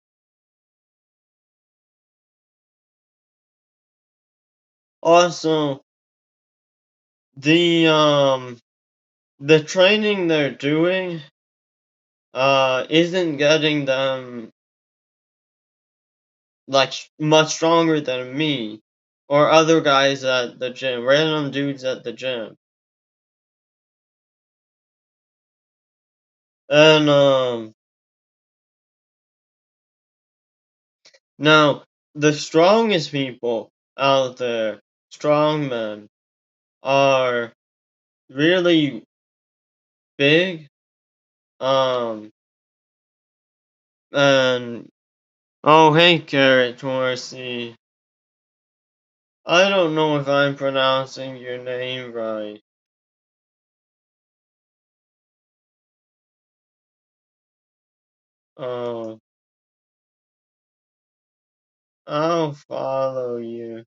also the um the training they're doing isn't getting them like much stronger than me or other guys at the gym, random dudes at the gym. And now the strongest people out there, strongmen are really big. Um, and oh, hey, Carrot Horsey. I don't know if I'm pronouncing your name right. Oh, I'll follow you.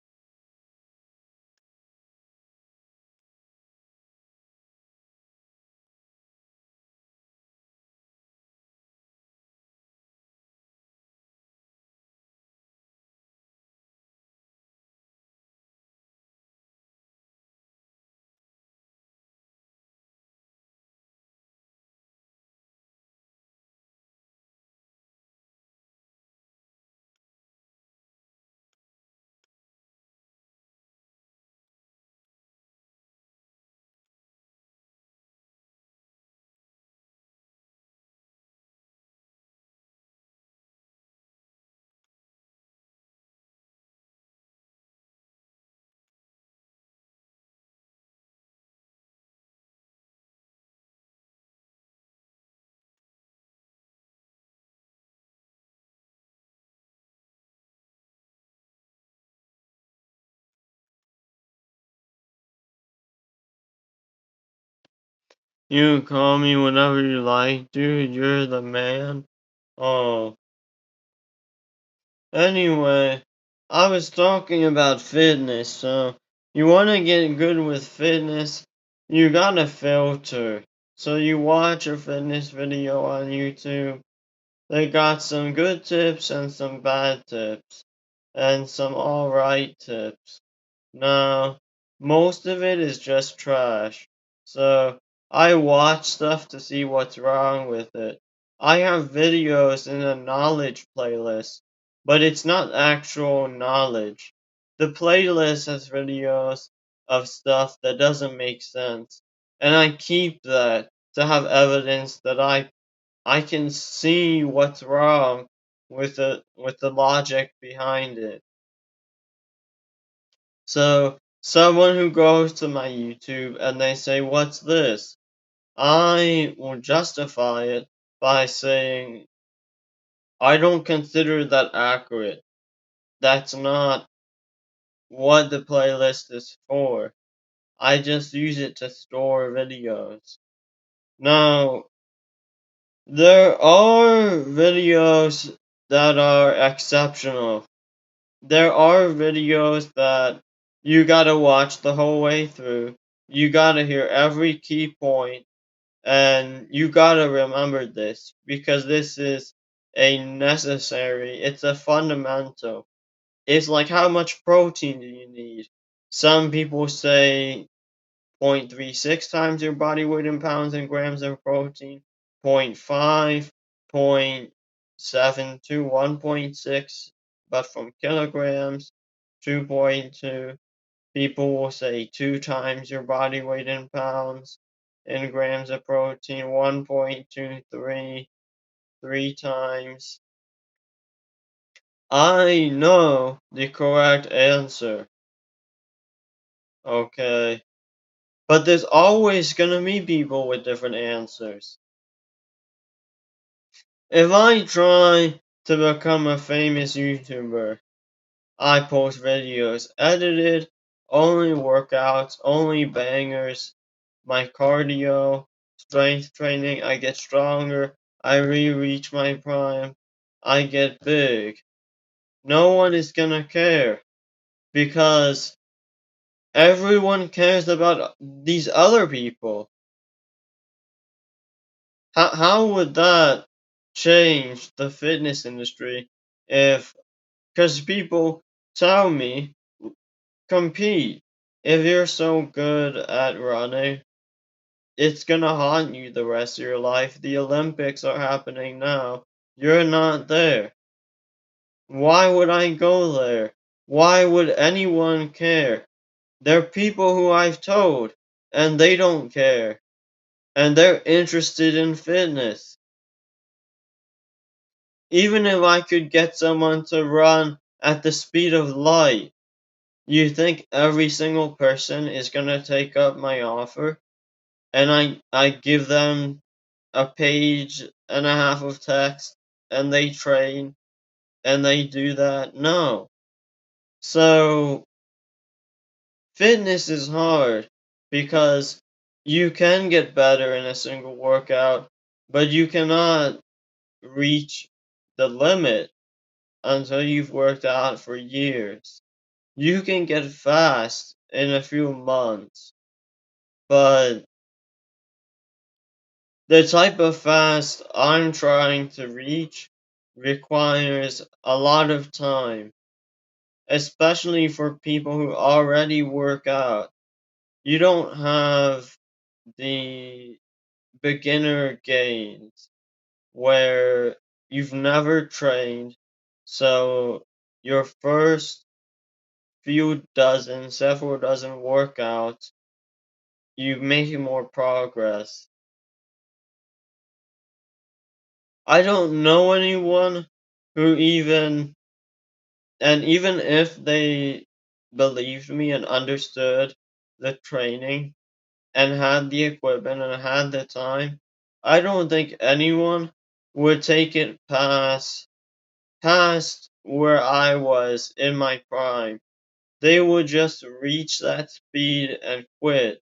You call me whatever you like, dude. You're the man. Oh, anyway, I was talking about fitness, so you want to get good with fitness, you gotta filter. So you watch a fitness video on YouTube, they got some good tips and some bad tips, and some alright tips. No, most of it is just trash. So I watch stuff to see what's wrong with it. I have videos in a knowledge playlist, but it's not actual knowledge. The playlist has videos of stuff that doesn't make sense, and I keep that to have evidence that I can see what's wrong with the logic behind it. So, someone who goes to my YouTube and they say, "What's this?" I will justify it by saying, I don't consider that accurate. That's not what the playlist is for. I just use it to store videos. Now, there are videos that are exceptional. There are videos that you gotta watch the whole way through. You gotta hear every key point, and you gotta remember this because this is a necessary, it's a fundamental. It's like how much protein do you need? Some people say 0.36 times your body weight in pounds and grams of protein, point 0.5, 0.7 to 1.6, but from kilograms, 2.2. People will say 2 times your body weight in pounds in grams of protein, 1.23, 3 times. I know the correct answer. Okay. But there's always gonna be people with different answers. If I try to become a famous YouTuber, I post videos edited, only workouts, only bangers, my cardio, strength training, I get stronger, I reach my prime, I get big. No one is gonna care because everyone cares about these other people. How would that change the fitness industry if, because people tell me, compete. If you're so good at running, it's gonna haunt you the rest of your life. The Olympics are happening now. You're not there. Why would I go there? Why would anyone care? There are people who I've told, and they don't care. And they're interested in fitness. Even if I could get someone to run at the speed of light, You think every single person is gonna take up my offer, and I give them a page and a half of text, and they train, and they do that? No. So fitness is hard because you can get better in a single workout, but you cannot reach the limit until you've worked out for years. You can get fast in a few months, but the type of fast I'm trying to reach requires a lot of time, especially for people who already work out. You don't have the beginner gains where you've never trained, so your first several dozen workouts, you make more progress. I don't know anyone who even if they believed me and understood the training and had the equipment and had the time, I don't think anyone would take it past where I was in my prime. They would just reach that speed and quit.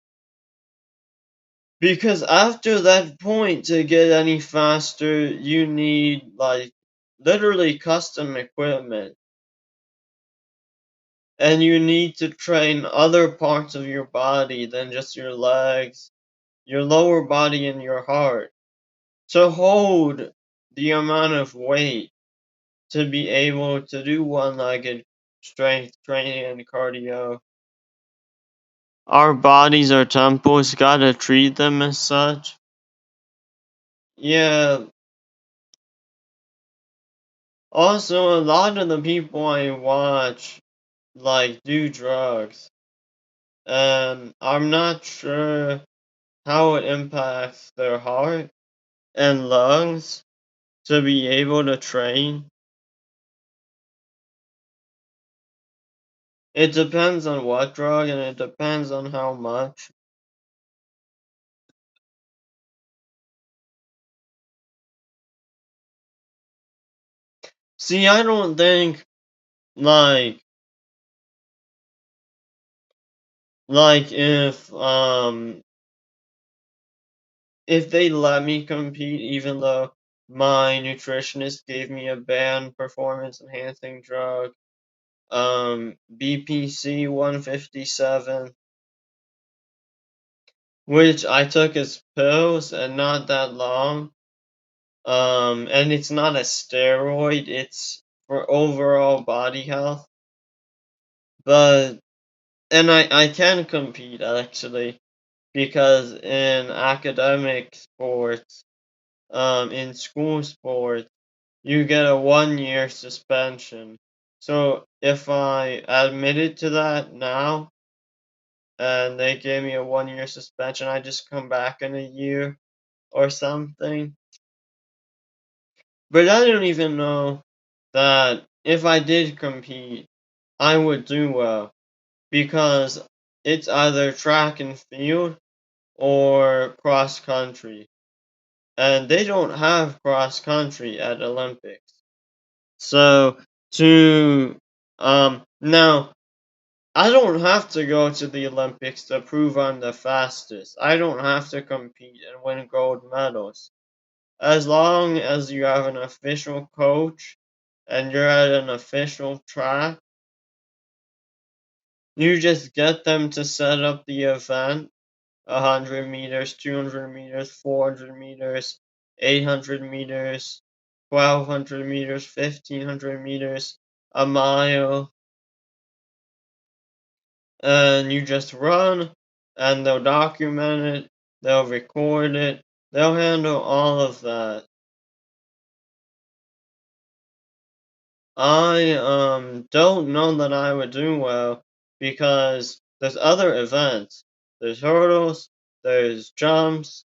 Because after that point, to get any faster, you need, like, literally custom equipment. And you need to train other parts of your body than just your legs, your lower body, and your heart to hold the amount of weight to be able to do one-legged strength training and cardio. Our bodies, our temples, gotta treat them as such. Yeah, also, a lot of the people I watch, like, do drugs, and I'm not sure how it impacts their heart and lungs to be able to train. It depends on what drug, and it depends on how much. See, I don't think, like, if they let me compete, even though my nutritionist gave me a banned performance enhancing drug, BPC 157, which I took as pills and not that long. And it's not a steroid, it's for overall body health. But, and I can compete actually, because in academic sports, in school sports, you get a 1 year suspension. So if I admitted to that now, and they gave me a 1 year suspension, I just come back in a year or something. But I don't even know that if I did compete, I would do well, because it's either track and field or cross country. And they don't have cross country at Olympics. So now I don't have to go to the Olympics to prove I'm the fastest. I don't have to compete and win gold medals. As long as you have an official coach and you're at an official track, you just get them to set up the event: 100 meters, 200 meters, 400 meters, 800 meters, 1200 meters, 1500 meters, a mile, and you just run, and they'll document it, they'll record it, they'll handle all of that. I don't know that I would do well, because there's other events. There's hurdles, there's jumps,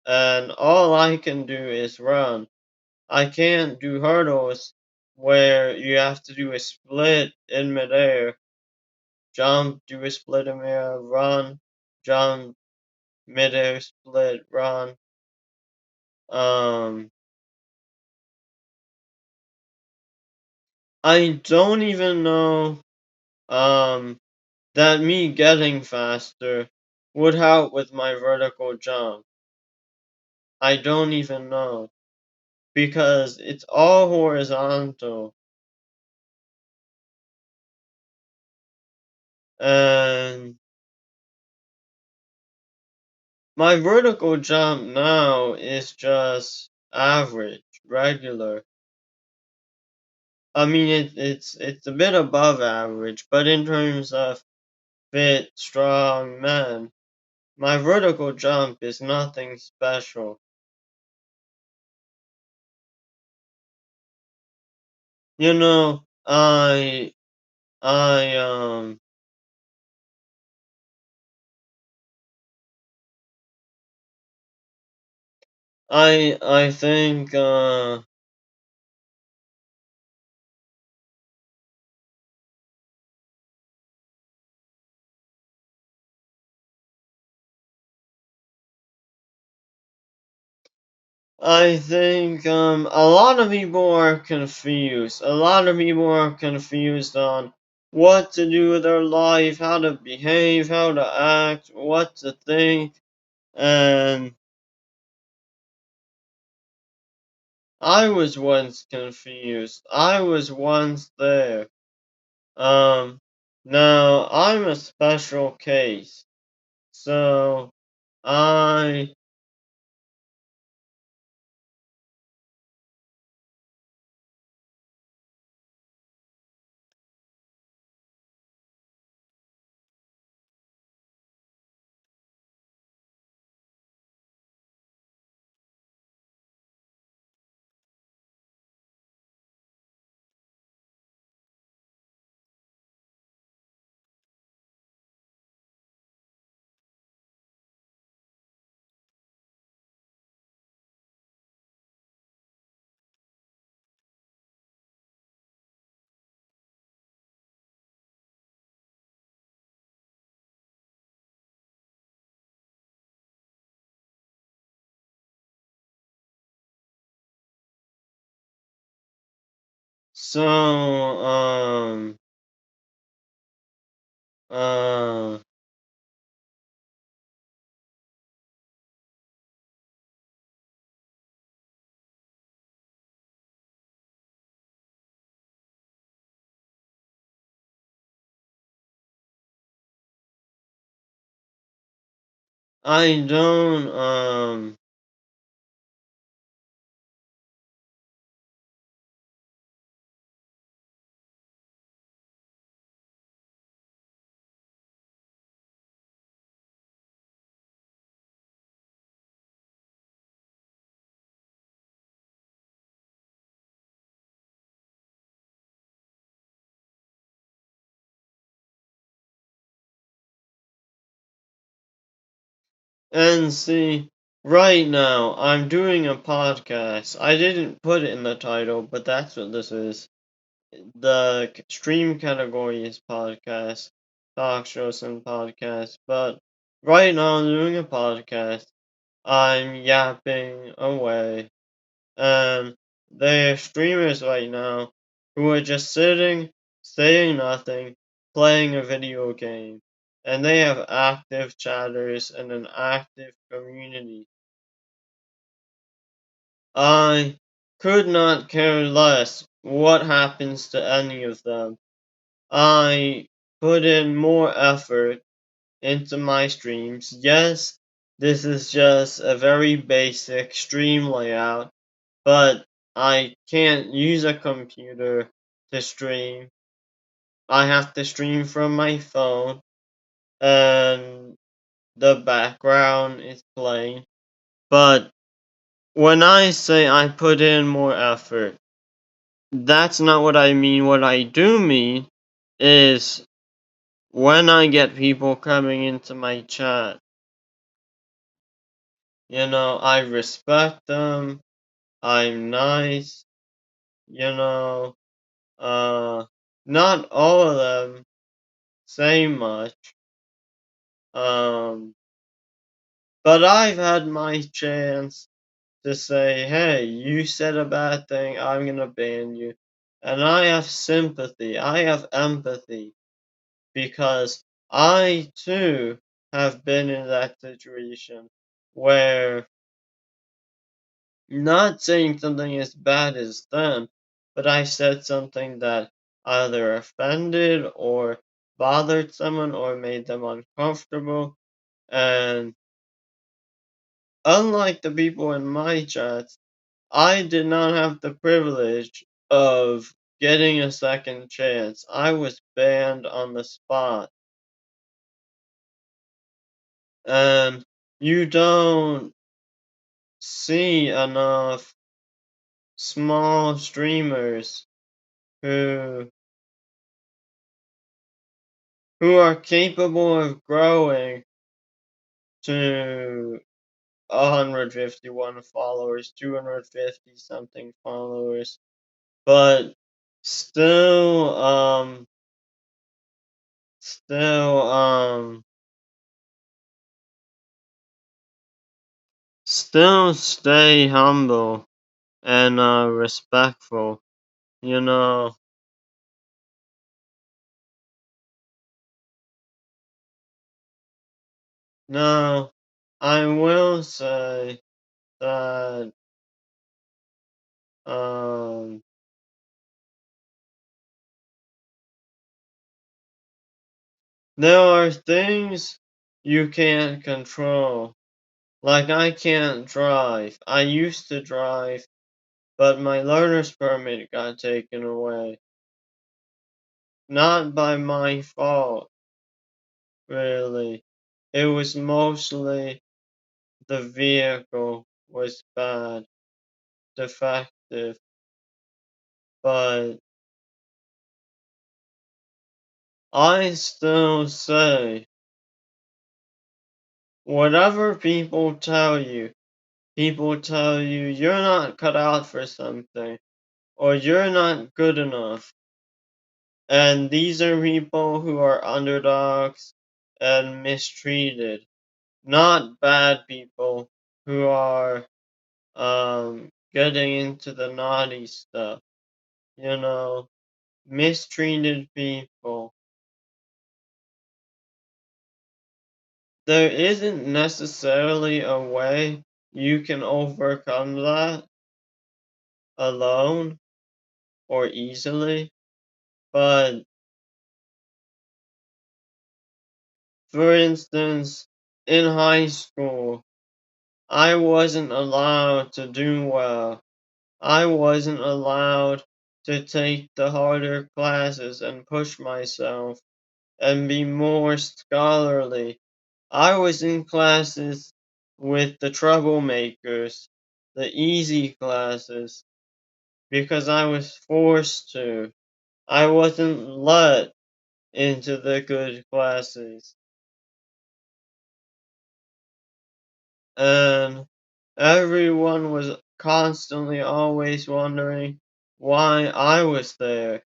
and all I can do is run. I can't do hurdles where you have to do a split in midair. jump, do a split in midair, run, jump, midair split, run. Um, I don't even know that me getting faster would help with my vertical jump. I don't even know because it's all horizontal and my vertical jump now is just average, regular. I mean, it's a bit above average, but in terms of fit, strong man, my vertical jump is nothing special. You know, I I think a lot of people are confused. A lot of people are confused on what to do with their life, how to behave, how to act, what to think, and I was once confused. I was once there. Um, Now I'm a special case. So I so uh I don't and see right now I'm doing a podcast. I didn't put it in the title, but that's what this is. The stream category is podcast, talk shows and podcasts, but right now I'm doing a podcast. I'm yapping away, and there are streamers right now who are just sitting, saying nothing, playing a video game, and they have active chatters and an active community. I could not care less what happens to any of them. I put in more effort into my streams. Yes, this is just a very basic stream layout, but I can't use a computer to stream. I have to stream from my phone, and the background is playing. But when I say I put in more effort, that's not what I mean. What I do mean is when I get people coming into my chat, I respect them, I'm nice, you know, not all of them say much. But I've had my chance to say, hey, you said a bad thing, I'm gonna ban you. And I have sympathy, I have empathy, because I too have been in that situation where not saying something as bad as them, but I said something that either offended or bothered someone or made them uncomfortable. And unlike the people in my chats, I did not have the privilege of getting a second chance. I was banned on the spot. And you don't see enough small streamers who are capable of growing to 151 followers, 250 something followers, but still, still, still stay humble and, respectful, you know. Now, I will say that, um, there are things you can't control. Like, I can't drive. I used to drive, but my learner's permit got taken away. Not by my fault, really. It was mostly the vehicle was bad, defective, but I still say, whatever people tell you you're not cut out for something, or you're not good enough. And these are people who are underdogs and mistreated, not bad people who are getting into the naughty stuff, you know, mistreated people. There isn't necessarily a way you can overcome that alone or easily, but for instance, in high school, I wasn't allowed to do well. I wasn't allowed to take the harder classes and push myself and be more scholarly. I was in classes with the troublemakers, the easy classes, because I was forced to. I wasn't let into the good classes. And everyone was constantly always wondering why I was there.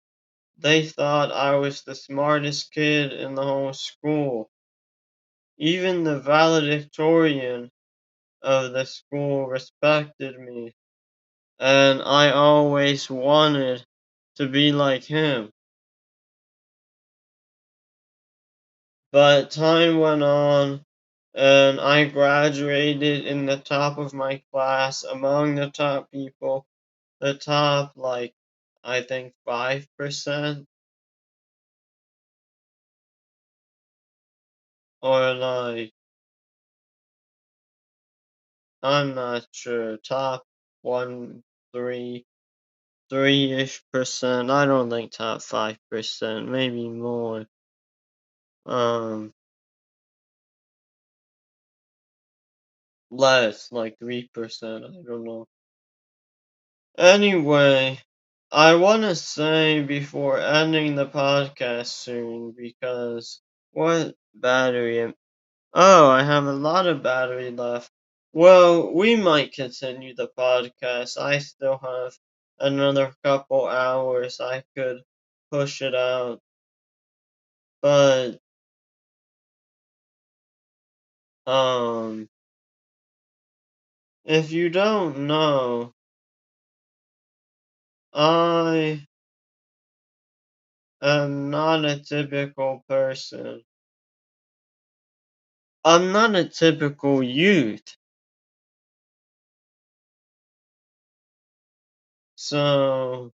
They thought I was the smartest kid in the whole school. Even the valedictorian of the school respected me, and I always wanted to be like him. But time went on, and I graduated in the top of my class, among the top people, the top, like, I think 5%, or like, I'm not sure, top 1, 3, 3-ish percent. I don't think top 5%, maybe more. Less, like 3%, I don't know. Anyway, I want to say before ending the podcast soon, because what battery am— oh, I have a lot of battery left. Well, we might continue the podcast. I still have another couple hours I could push it out. But if you don't know, I am not a typical person. I'm not a typical youth. So,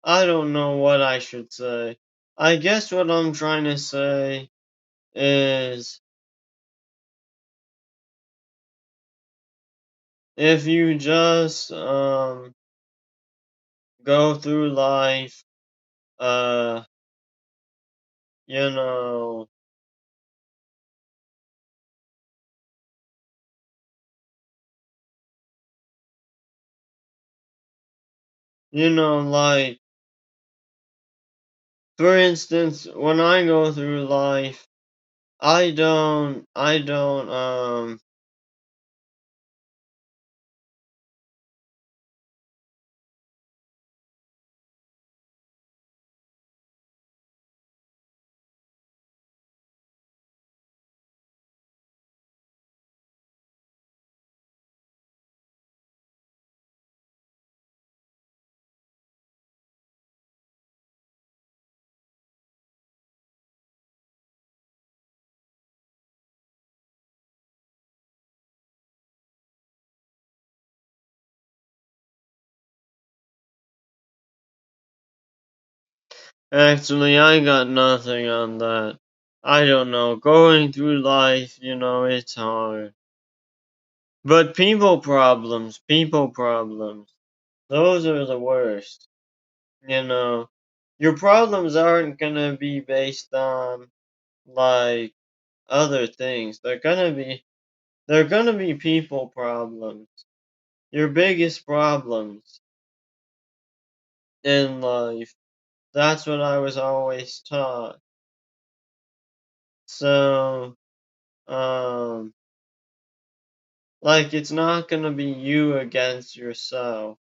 I don't know what I should say. I guess what I'm trying to say is if you just go through life uh you know like for instance when I go through life I don't actually I got nothing on that. I don't know, going through life, it's hard. But people problems, those are the worst. You know, your problems aren't gonna be based on like other things. They're gonna be people problems. Your biggest problems in life. That's what I was always taught. So, um, like it's not gonna be you against yourself.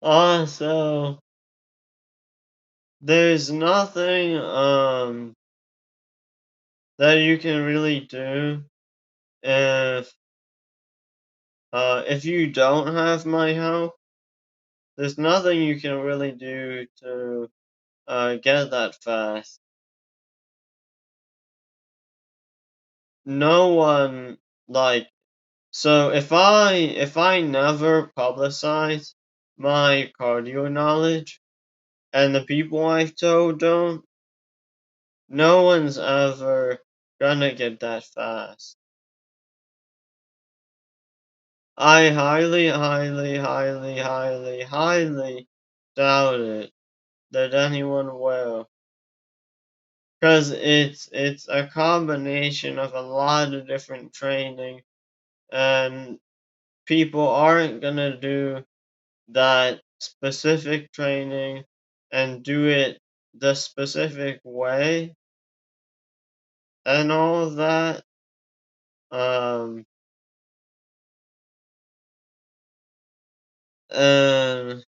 Also, there's nothing that you can really do if if you don't have my help. There's nothing you can really do to get that fast. No one like so if I never publicize my cardio knowledge and the people I've told don't, no one's ever gonna get that fast. I highly, highly, highly, highly, highly doubt it that anyone will. Because it's a combination of a lot of different training, and people aren't gonna do that specific training and do it the specific way and all of that. Um, and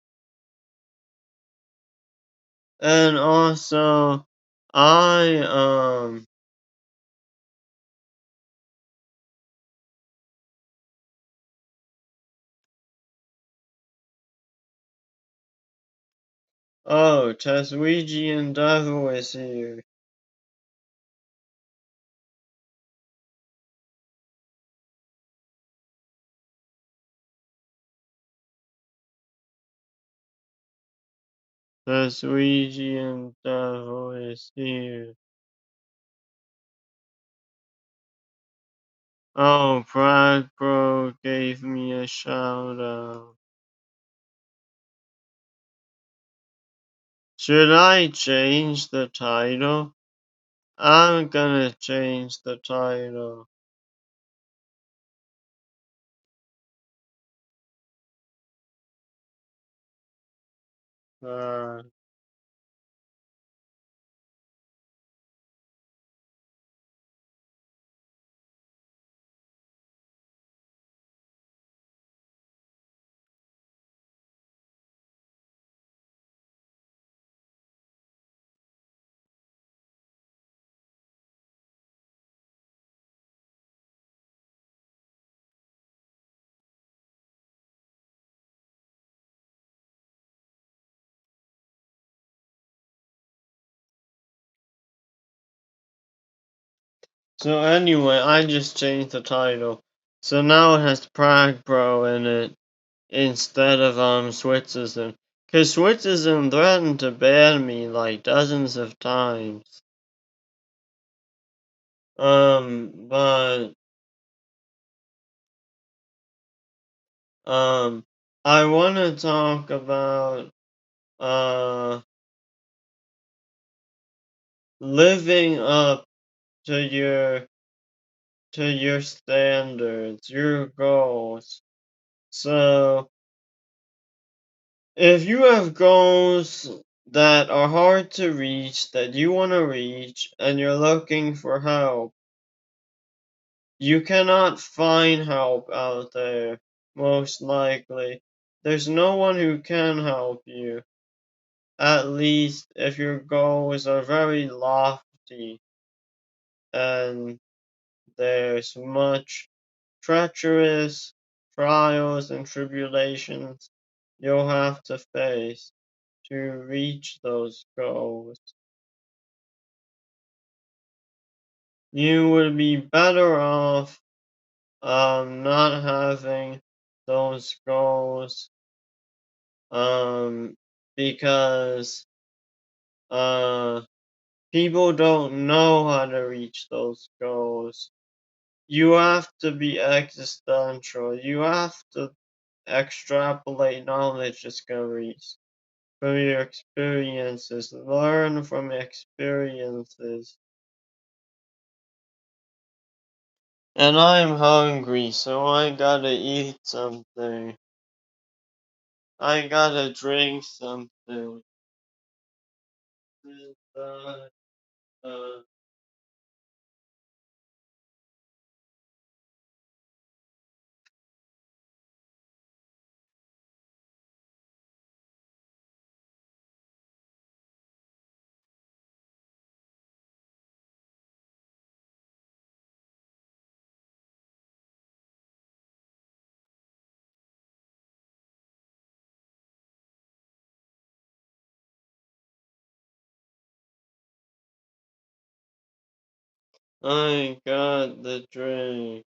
and also I oh, Tasweegi and Devil is here. The Norwegian devil is here. Oh, Prague Bro gave me a shout out. Should I change the title? I'm gonna change the title. Uh, so anyway, I just changed the title. So now it has Prague Bro in it instead of Switzerland. Cause Switzerland threatened to ban me like dozens of times. But um I wanna talk about uh living up to your standards, your goals. So if you have goals that are hard to reach, that you want to reach, and you're looking for help, you cannot find help out there, most likely. There's no one who can help you, at least if your goals are very lofty and there's much treacherous trials and tribulations you'll have to face to reach those goals. You would be better off not having those goals because uh, people don't know how to reach those goals. You have to be existential. You have to extrapolate knowledge discoveries from your experiences. Learn from experiences. And I'm hungry, so I gotta eat something. I gotta drink something. Uh, uh, I got the drink.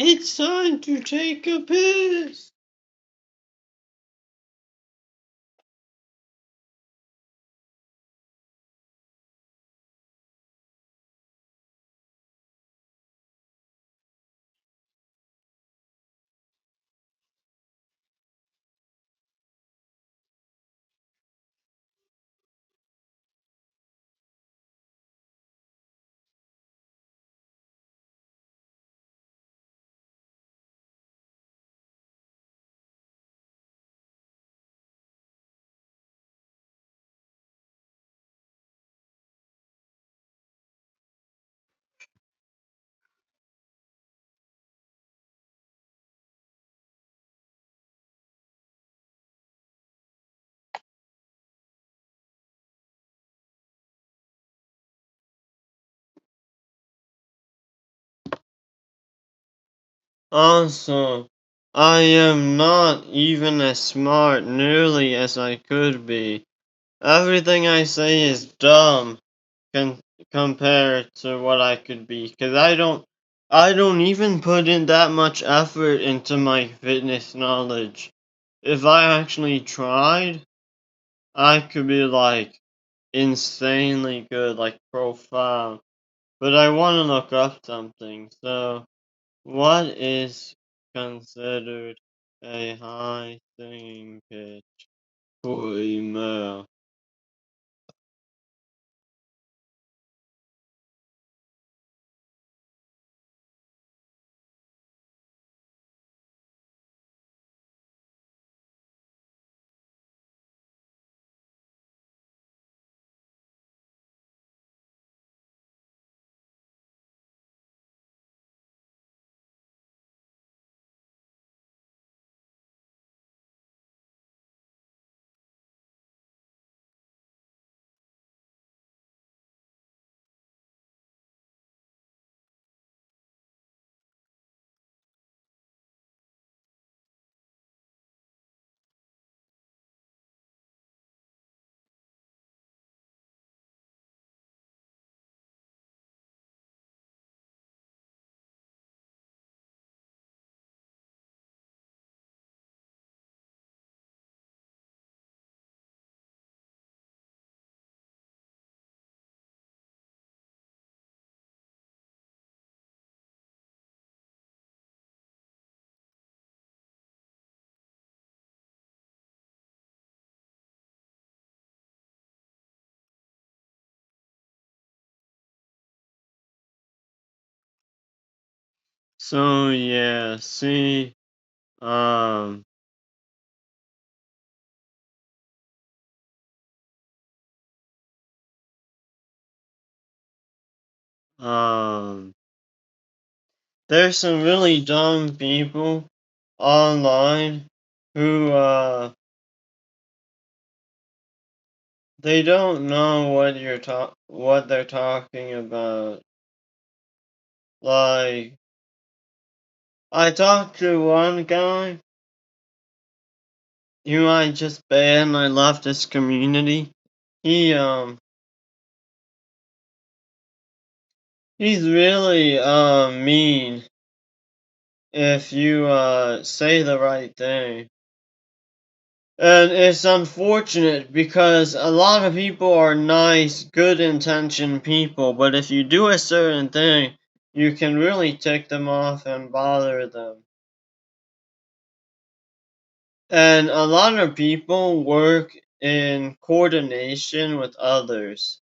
It's time to take a piss. Also, I am not even as smart nearly as I could be. Everything I say is dumb compared to what I could be, because I don't even put in that much effort into my fitness knowledge. If I actually tried, I could be like insanely good, like profound. But I want to look up something. So, what is considered a high singing pitch for a male? So yeah, see, um, um, there's some really dumb people online who, they don't know what they're talking about. Like, I talked to one guy who I just banned. I left this community. He, he's really, mean if you, say the right thing. And it's unfortunate because a lot of people are nice, good intentioned people, but if you do a certain thing, you can really tick them off and bother them. And a lot of people work in coordination with others.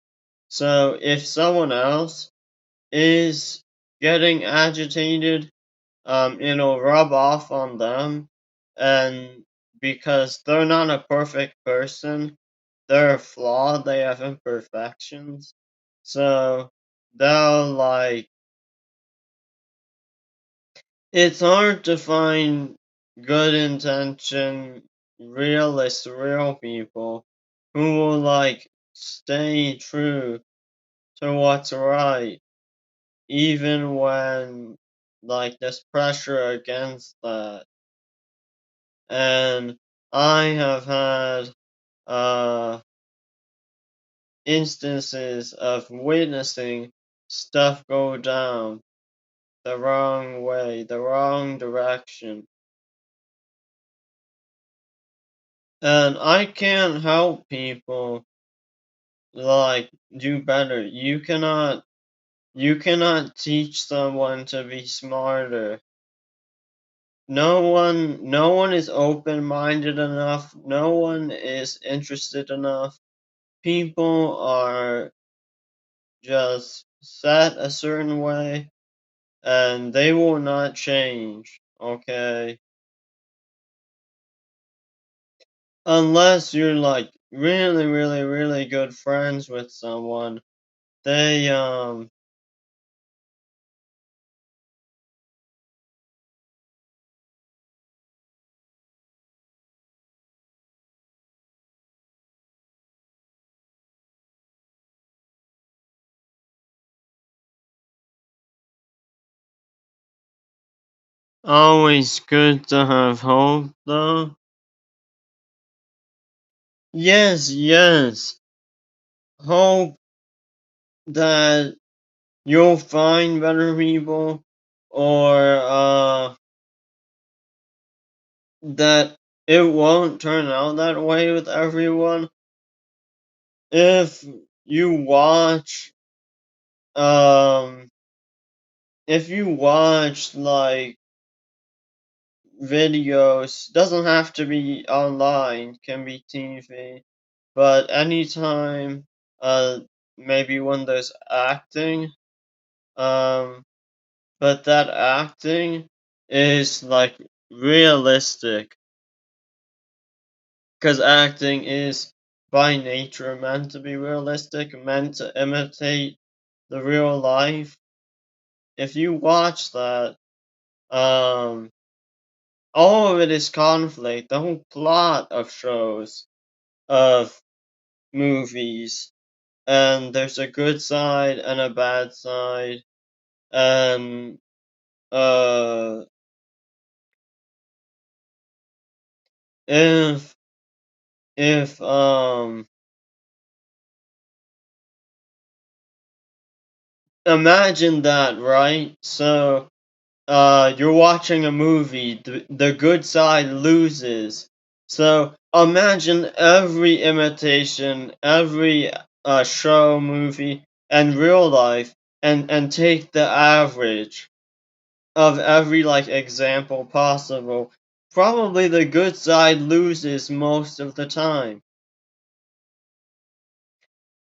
So if someone else is getting agitated, it'll rub off on them. And because they're not a perfect person, they're flawed, they have imperfections. So they'll like, it's hard to find good intention, real people who will like stay true to what's right, even when like there's pressure against that. And I have had uh instances of witnessing stuff go down the wrong way, the wrong direction. And I can't help people like do better. You cannot teach someone to be smarter. No one is open-minded enough. No one is interested enough. People are just set a certain way and they will not change, okay? Unless you're like really, really, really good friends with someone. They always good to have hope though. Yes, yes. Hope that you'll find better people or that it won't turn out that way with everyone. If you watch um if you watch like videos, doesn't have to be online, can be TV, but anytime maybe when there's acting, um but that acting is like realistic, because acting is by nature meant to be realistic, meant to imitate the real life. If you watch that, um, all of it is conflict. The whole plot of shows, of movies, and there's a good side and a bad side, and uh, if if imagine that, right? So you're watching a movie, the good side loses. So imagine every imitation, every show, movie, and real life, and take the average of every like example possible. Probably the good side loses most of the time.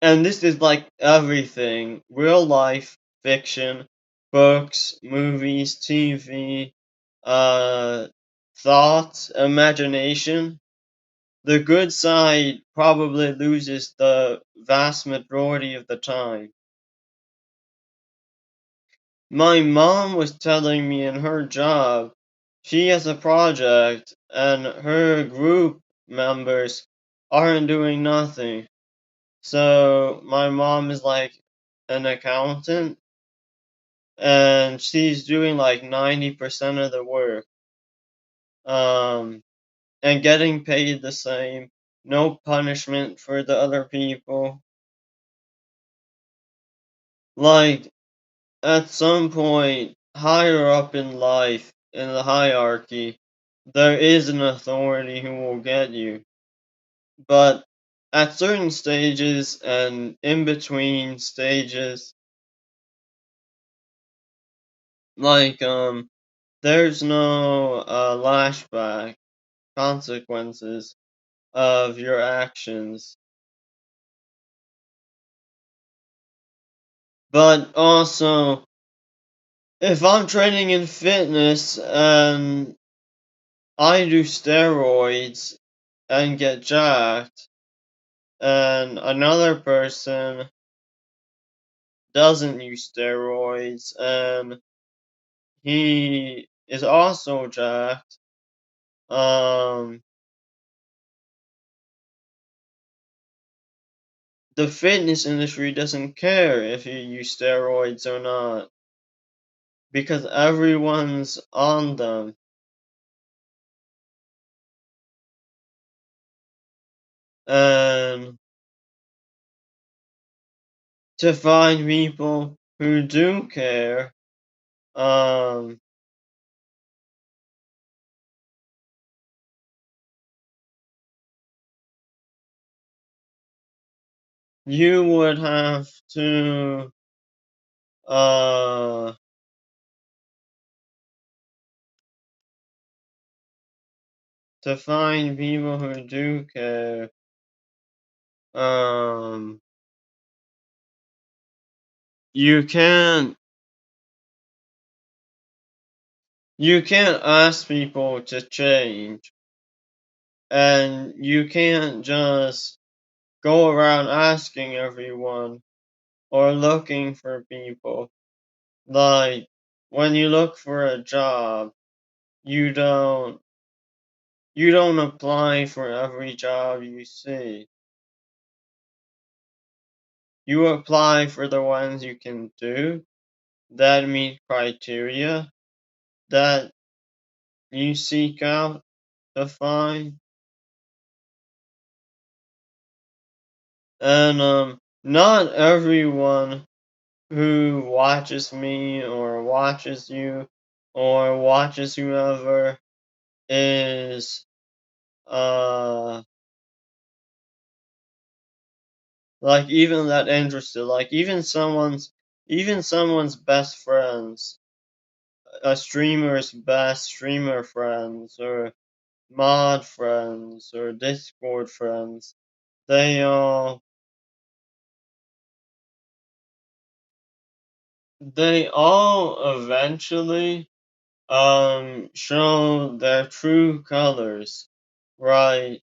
And this is like everything: real life, fiction, books, movies, TV, uh, thoughts, imagination. The good side probably loses the vast majority of the time. My mom was telling me in her job, she has a project and her group members aren't doing nothing. So my mom is like an accountant and she's doing like 90% of the work. Um, and getting paid the same. No punishment for the other people. Like, at some point, higher up in life, in the hierarchy, there is an authority who will get you. But at certain stages and in between stages, like, there's no lashback, consequences of your actions. But also, if I'm training in fitness and I do steroids and get jacked, and another person doesn't use steroids and he is also jacked, um, the fitness industry doesn't care if you use steroids or not because everyone's on them. And to find people who do care um, you would have uh, to find people who do care. Um, you can't you can't ask people to change, and you can't just go around asking everyone or looking for people. Like, when you look for a job, you don't you don't apply for every job you see. You apply for the ones you can do that meet criteria that you seek out to find. And not everyone who watches me or watches you or watches whoever is uh like even that interested. Like even someone's best friends, a streamer's best streamer friends or mod friends or Discord friends, they all eventually show their true colors, right?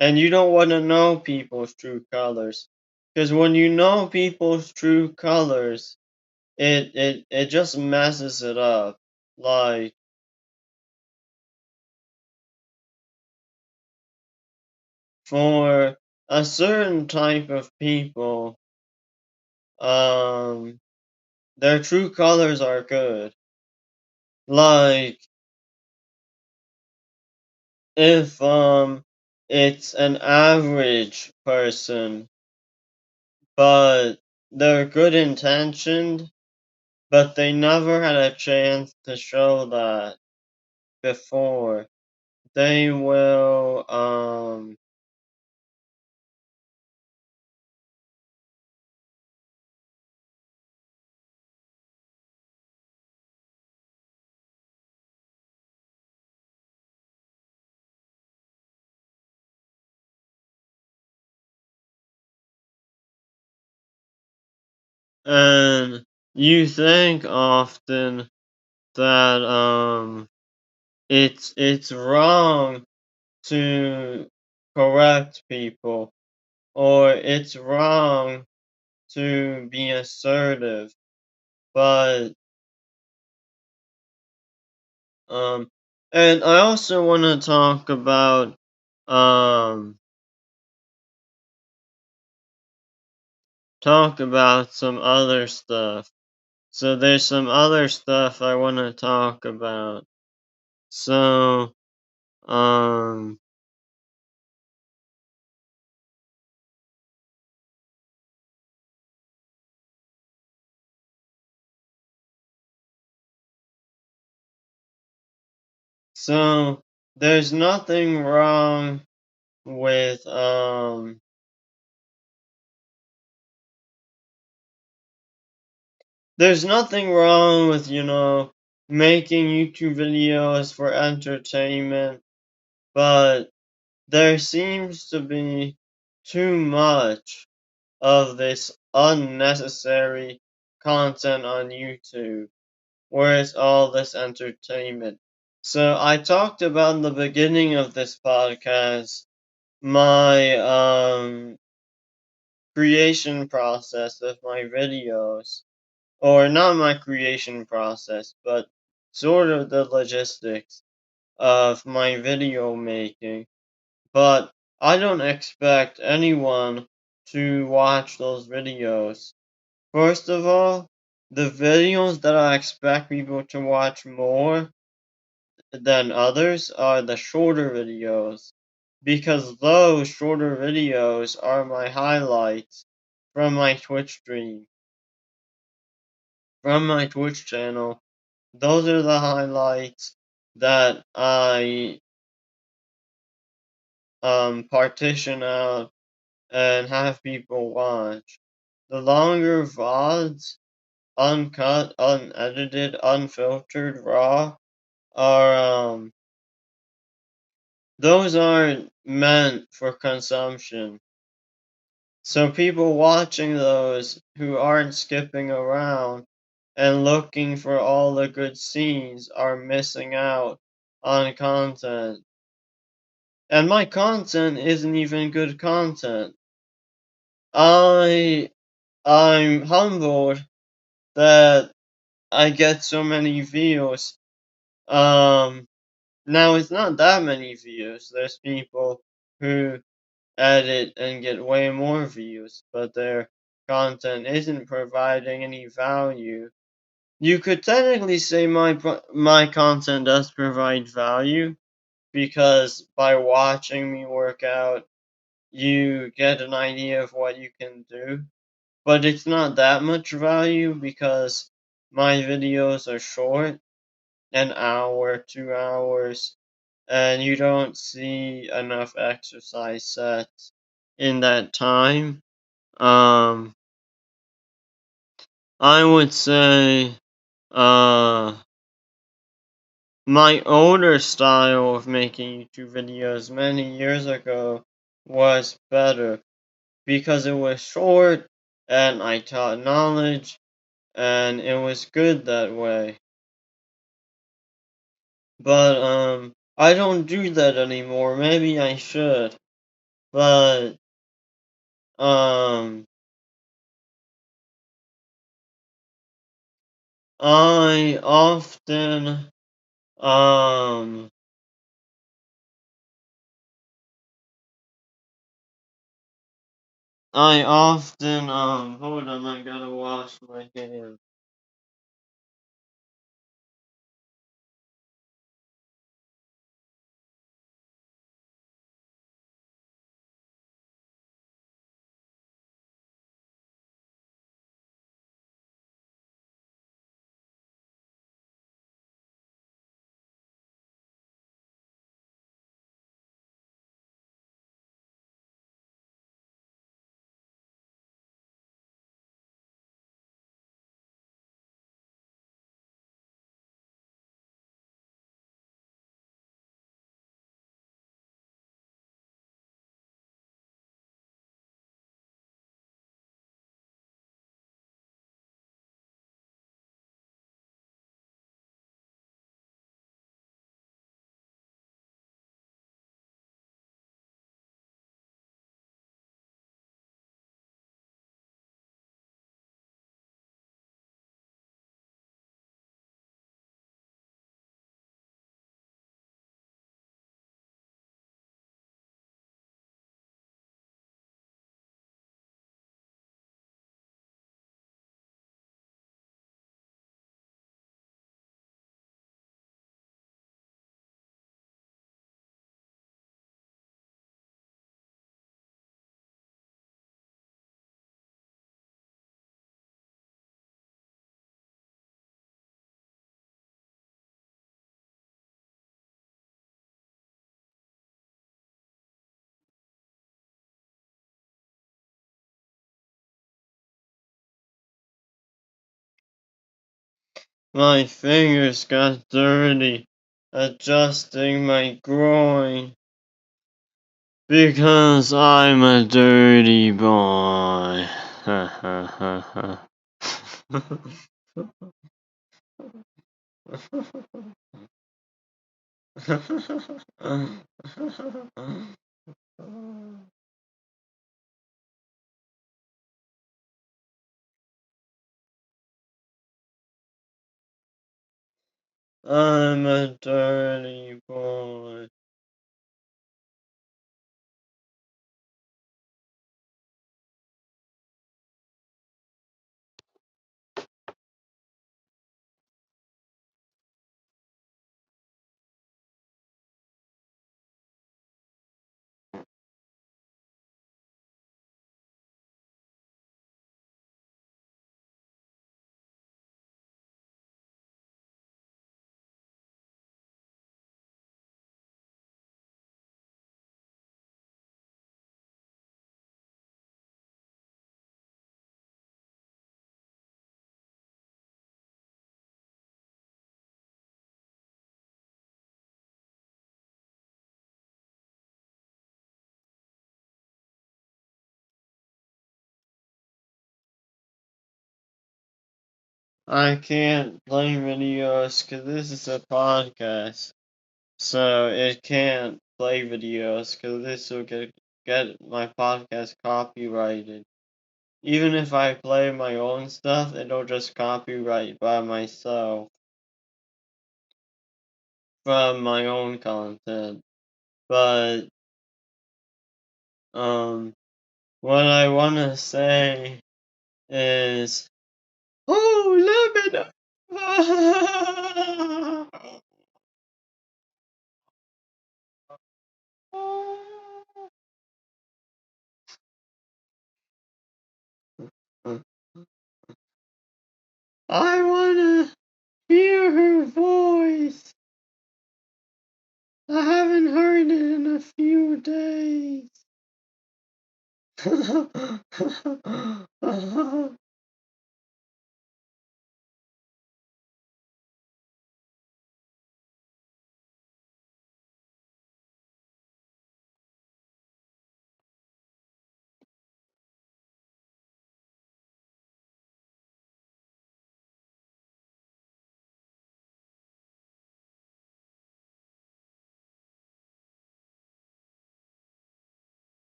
And you don't want to know people's true colors, because when you know people's true colors, it just messes it up. Like, for a certain type of people, um their true colors are good. Like, if it's an average person, but they're good intentioned, but they never had a chance to show that before, they will and you think often that it's wrong to correct people, or it's wrong to be assertive, but um and I also want to um talk about some other stuff. So there's some other stuff I want to talk about. So um so there's nothing wrong with there's nothing wrong with, making YouTube videos for entertainment, but there seems to be too much of this unnecessary content on YouTube, where it's all this entertainment. So I talked about in the beginning of this podcast my creation process of my videos, or not my creation process, but sort of the logistics of my video making. But I don't expect anyone to watch those videos. First of all, the videos that I expect people to watch more than others are the shorter videos, because those shorter videos are my highlights from my Twitch stream. from my Twitch channel. Those are the highlights that I partition out and have people watch. The longer VODs, uncut, unedited, unfiltered, raw, are those aren't meant for consumption. So people watching those who aren't skipping around and looking for all the good scenes are missing out on content. And my content isn't even good content. I'm humbled that I get so many views. Now it's not that many views. There's people who edit and get way more views, but their content isn't providing any value. You could technically say my content does provide value because by watching me work out, you get an idea of what you can do. But it's not that much value because my videos are short, an hour, 2 hours, and you don't see enough exercise sets in that time. I would say, my older style of making YouTube videos many years ago was better because it was short and I taught knowledge and it was good that way. But I don't do that anymore. Maybe I should. But um I often um hold on, I gotta wash my hands. My fingers got dirty adjusting my groin because I'm a dirty boy. I'm a dirty boy. I can't play videos because this is a podcast. So it can't play videos because this will get my podcast copyrighted. Even if I play my own stuff, it'll just copyright by myself from my own content. But what I wanna say is, oh, let me know. I wanna hear her voice. I haven't heard it in a few days.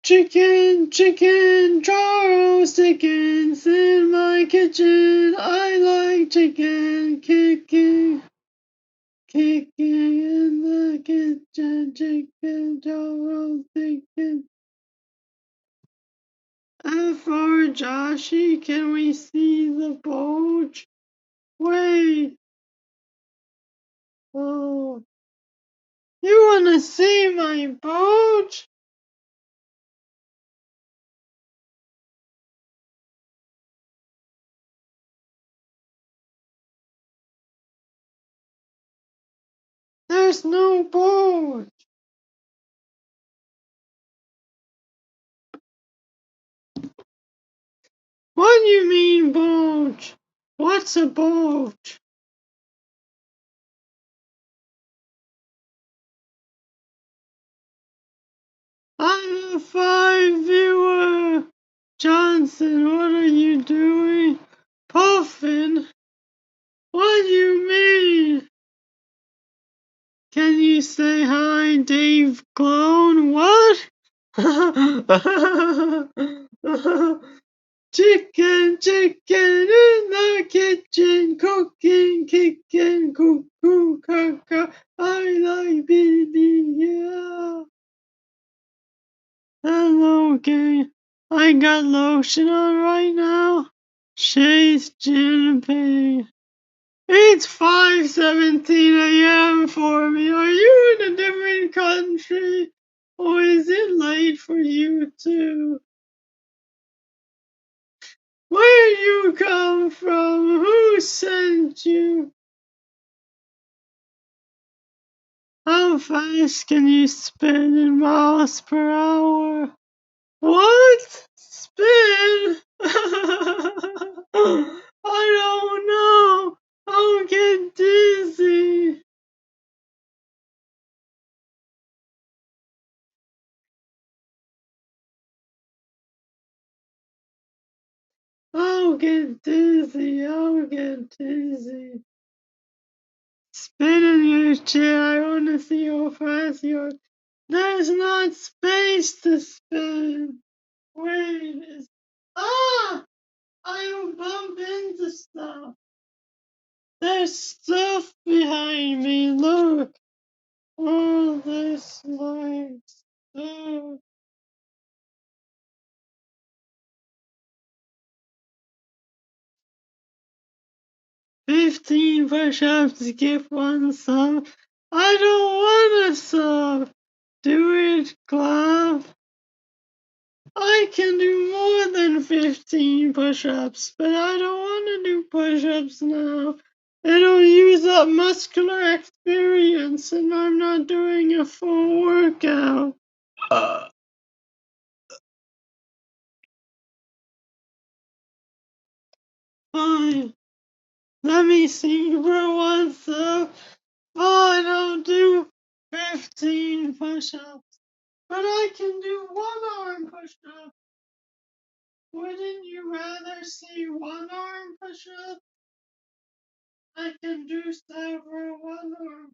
Chicken, chicken, Charles Dickens in my kitchen. I like chicken, kicking, kicking in the kitchen. Chicken, Charles Dickens. And for Joshy, can we see the bulge? Wait. Oh. You wanna see my bulge? There's no bulge. What do you mean bulge? What's a bulge? I'm a 5 viewer. Johnson, what are you doing? Puffin? What do you mean? Can you say hi, Dave Clone? What? Chicken, chicken in the kitchen, cooking, kicking, cuckoo, caca. I like baby, yeah. Hello, gang. I got lotion on right now. Chase Jinping. It's 5:17 a.m. for me. Are you in a different country? Or is it late for you too? Where you come from? Who sent you? How fast can you spin in miles per hour? What? Spin? I don't know. I'll get dizzy. I'll get dizzy. I'll get dizzy. Spin in your chair. I want to see how fast you're. There's not space to spin. Wait. Ah! I bump into stuff. There's stuff behind me. Look. All this like stuff. 15 push-ups to get 1 sub. I don't want a sub. Do it, Club. I can do more than 15 push-ups, but I don't want to do push-ups now. It'll use up muscular experience, and I'm not doing a full workout. Fine. Let me see for 1 sub. Fine, I'll do 15 push-ups. But I can do 1 arm push-up. Wouldn't you rather see one arm push-up? I can do several one arm.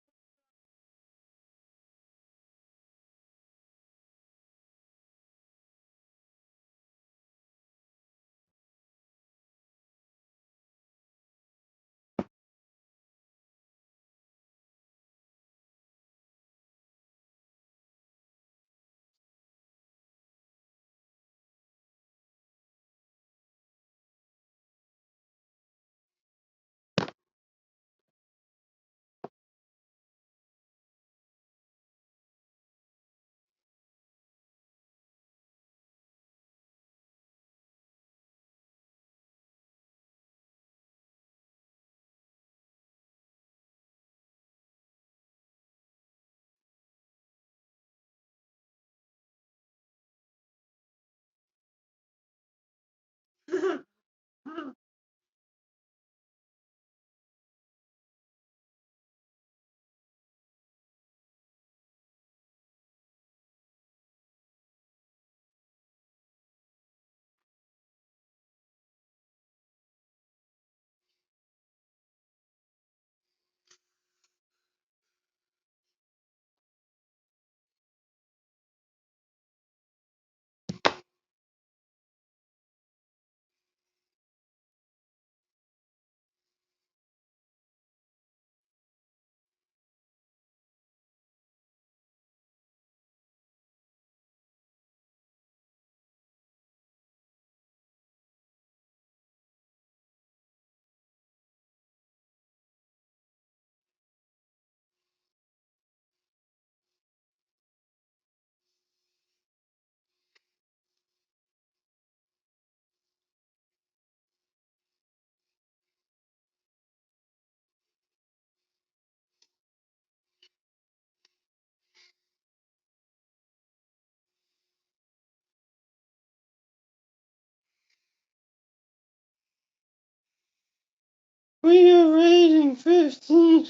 We are rating 15.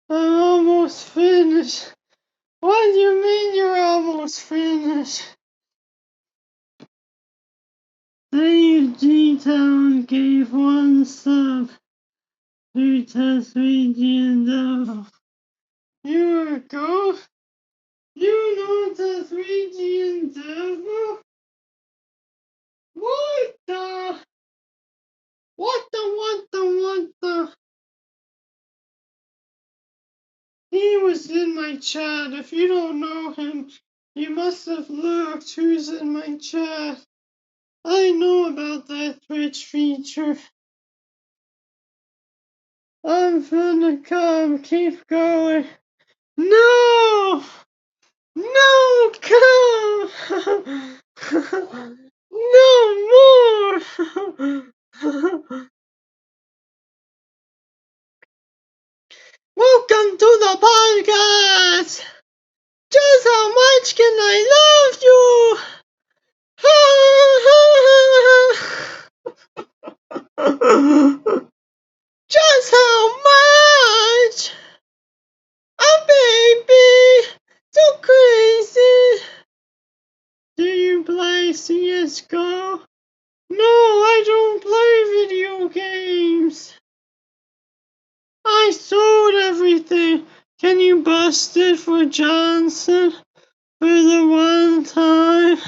I'm almost finished. What do you mean you're almost finished? Dave G-Town gave one sub to test region. You are go? You know the 3G and devil? What the? What the? He was in my chat. If you don't know him, you must have looked who's in my chat. I know about that Twitch feature. I'm finna come. Keep going. No! No, come! No more! Welcome to the podcast! Just how much can I love you? Just how much? Oh, baby! So crazy! Do you play CSGO? No, I don't play video games. I sold everything. Can you bust it for Johnson for the one time?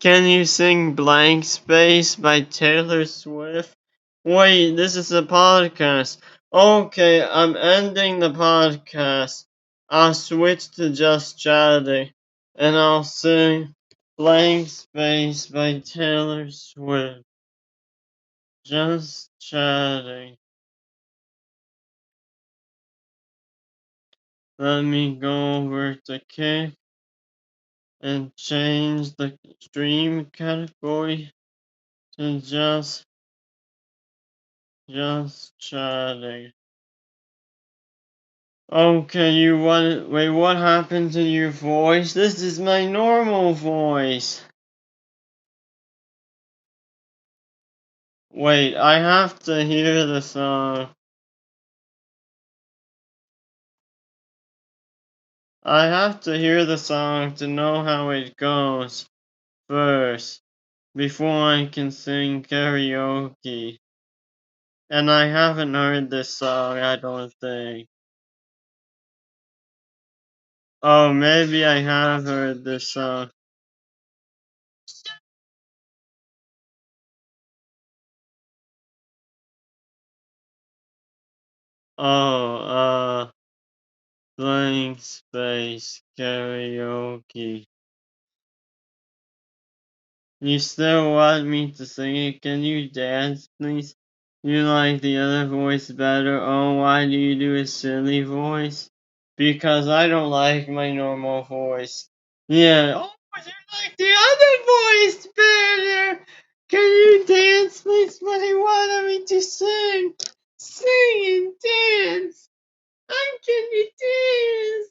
Can you sing Blank Space by Taylor Swift? Wait, this is a podcast. Okay, I'm ending the podcast. I'll switch to just chatting and I'll sing Blank Space by Taylor Swift. Just chatting. Let me go over to Kick and change the stream category to just chatting. Okay, wait, what happened to your voice? This is my normal voice. Wait, I have to hear the song. I have to hear the song to know how it goes first. before I can sing karaoke. And I haven't heard this song, I don't think. Oh, maybe I have heard this song. Oh, blank space karaoke. You still want me to sing it? Can you dance, please? You like the other voice better? Oh, why do you do a silly voice? Because I don't like my normal voice. Yeah. Oh, you like the other voice better? Can you dance, please? But you wanted me to sing. Sing and dance. I can dance.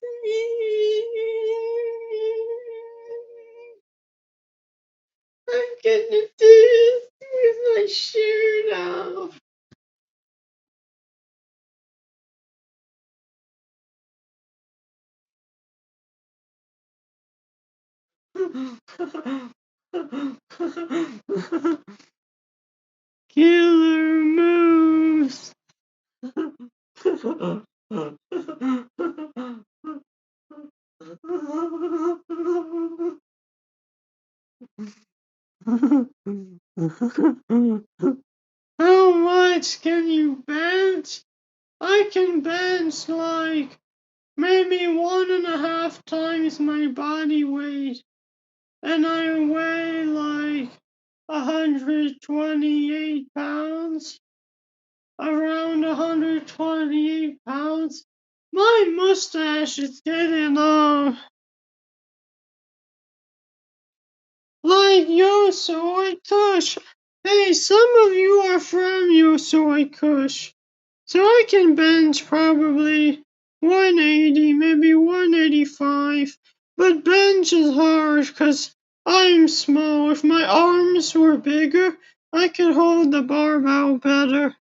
I'm gonna dance with my shirt off. Killer moves. How much can you bench? I can bench like maybe 1.5 times my body weight, and I weigh like 128 pounds. Around 128 pounds. My mustache is getting long. Like Yosoy Kush. Hey, some of you are from Yosoy Kush. So I can bench probably 180, maybe 185. But bench is hard because I'm small. If my arms were bigger, I could hold the barbell better.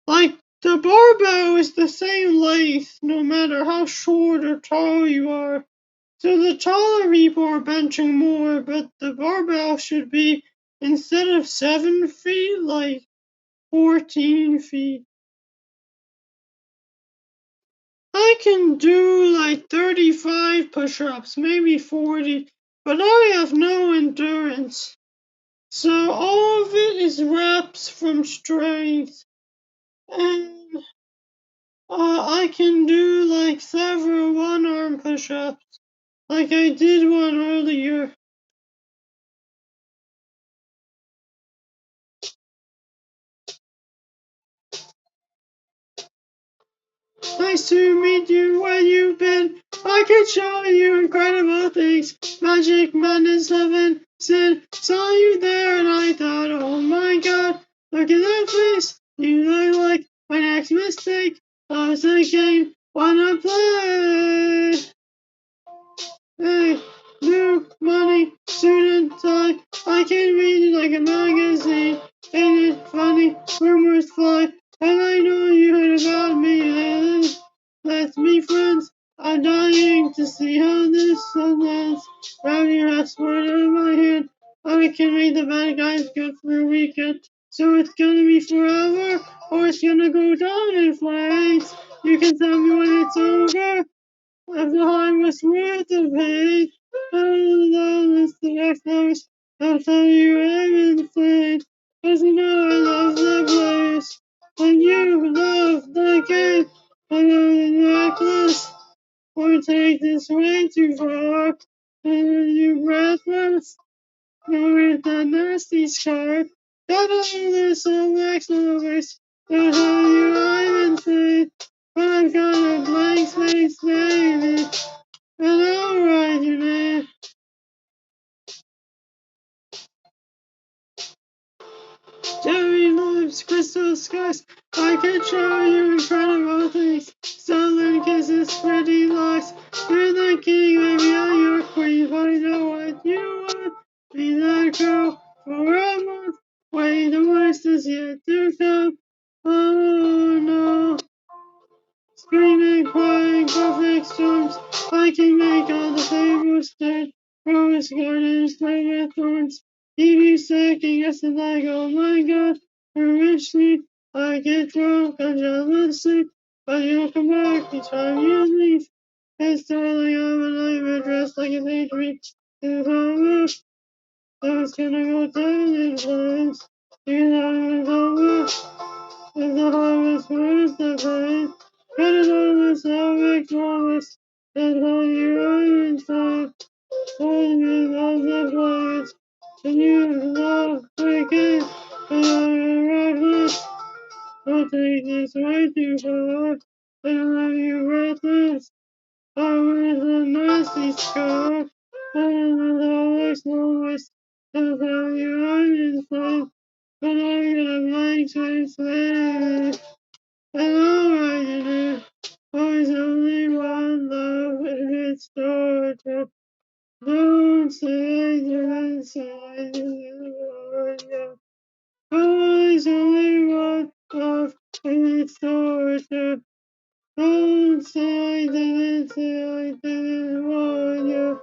Like, the barbell is the same length no matter how short or tall you are. So the taller people are benching more, but the barbell should be, instead of 7 feet, like 14 feet. I can do like 35 push-ups, maybe 40, but I have no endurance. So all of it is reps from strength. And I can do like several one-arm push-ups, like I did one earlier. Nice to meet you. Where you been? I can show you incredible things. Magic, madness, heaven, sin. Saw you there and I thought, oh my god, look at that face. You look like my next mistake. I was thinking, wanna play? Hey, new money, student talk. I can read it like a magazine. Ain't it funny? Rumors fly, and I know you heard about me. And let's be friends. I'm dying to see how this ends. Grab your passport out of my hand. I can make the bad guys good for a weekend. So it's gonna be forever, or it's gonna go down in flames. You can tell me when it's over. If the time was worth the pain, it's the next house. I'll tell you everything. Cause you know I love the place. And you love the game. I know the necklace. Or take this way too far. And you breathless. With the nasty scar. Gotta do this on next always. I'll tell you I'm in faith. But I've got a blank space, baby. And I'll write your name. Cherry lips, crystal skies. I can show you incredible things. Stolen kisses, pretty lies. You're the king, baby, I'm your queen. Find out what you want. Be that girl for a month. Wait, the worst is yet to come. Oh no. Screaming, crying, perfect storms. I can make all the tables turn. Rose gardens, filled with thorns. TV second guessing like, oh my god, permit me. I get drunk, I'm jealously, but you'll come back each time you leave. It's totally I'm a nightmare dressed like an daydream. If I'm up, so it's gonna go down in flames. You know it's over, it's the hardest words the pain. Cut it on this, I'll make promise. That's how you are inside. Holding me on the flames. And you love again. And I'm reckless. I'll take this way too far. And leave you breathless. I was a nasty scar. And always noticed. That's how you are inside. But I'm gonna blank space later. And alright, you know. Always only one love and it's torture. Don't say you say you. Always only one love and it's torture. Don't say I didn't want you.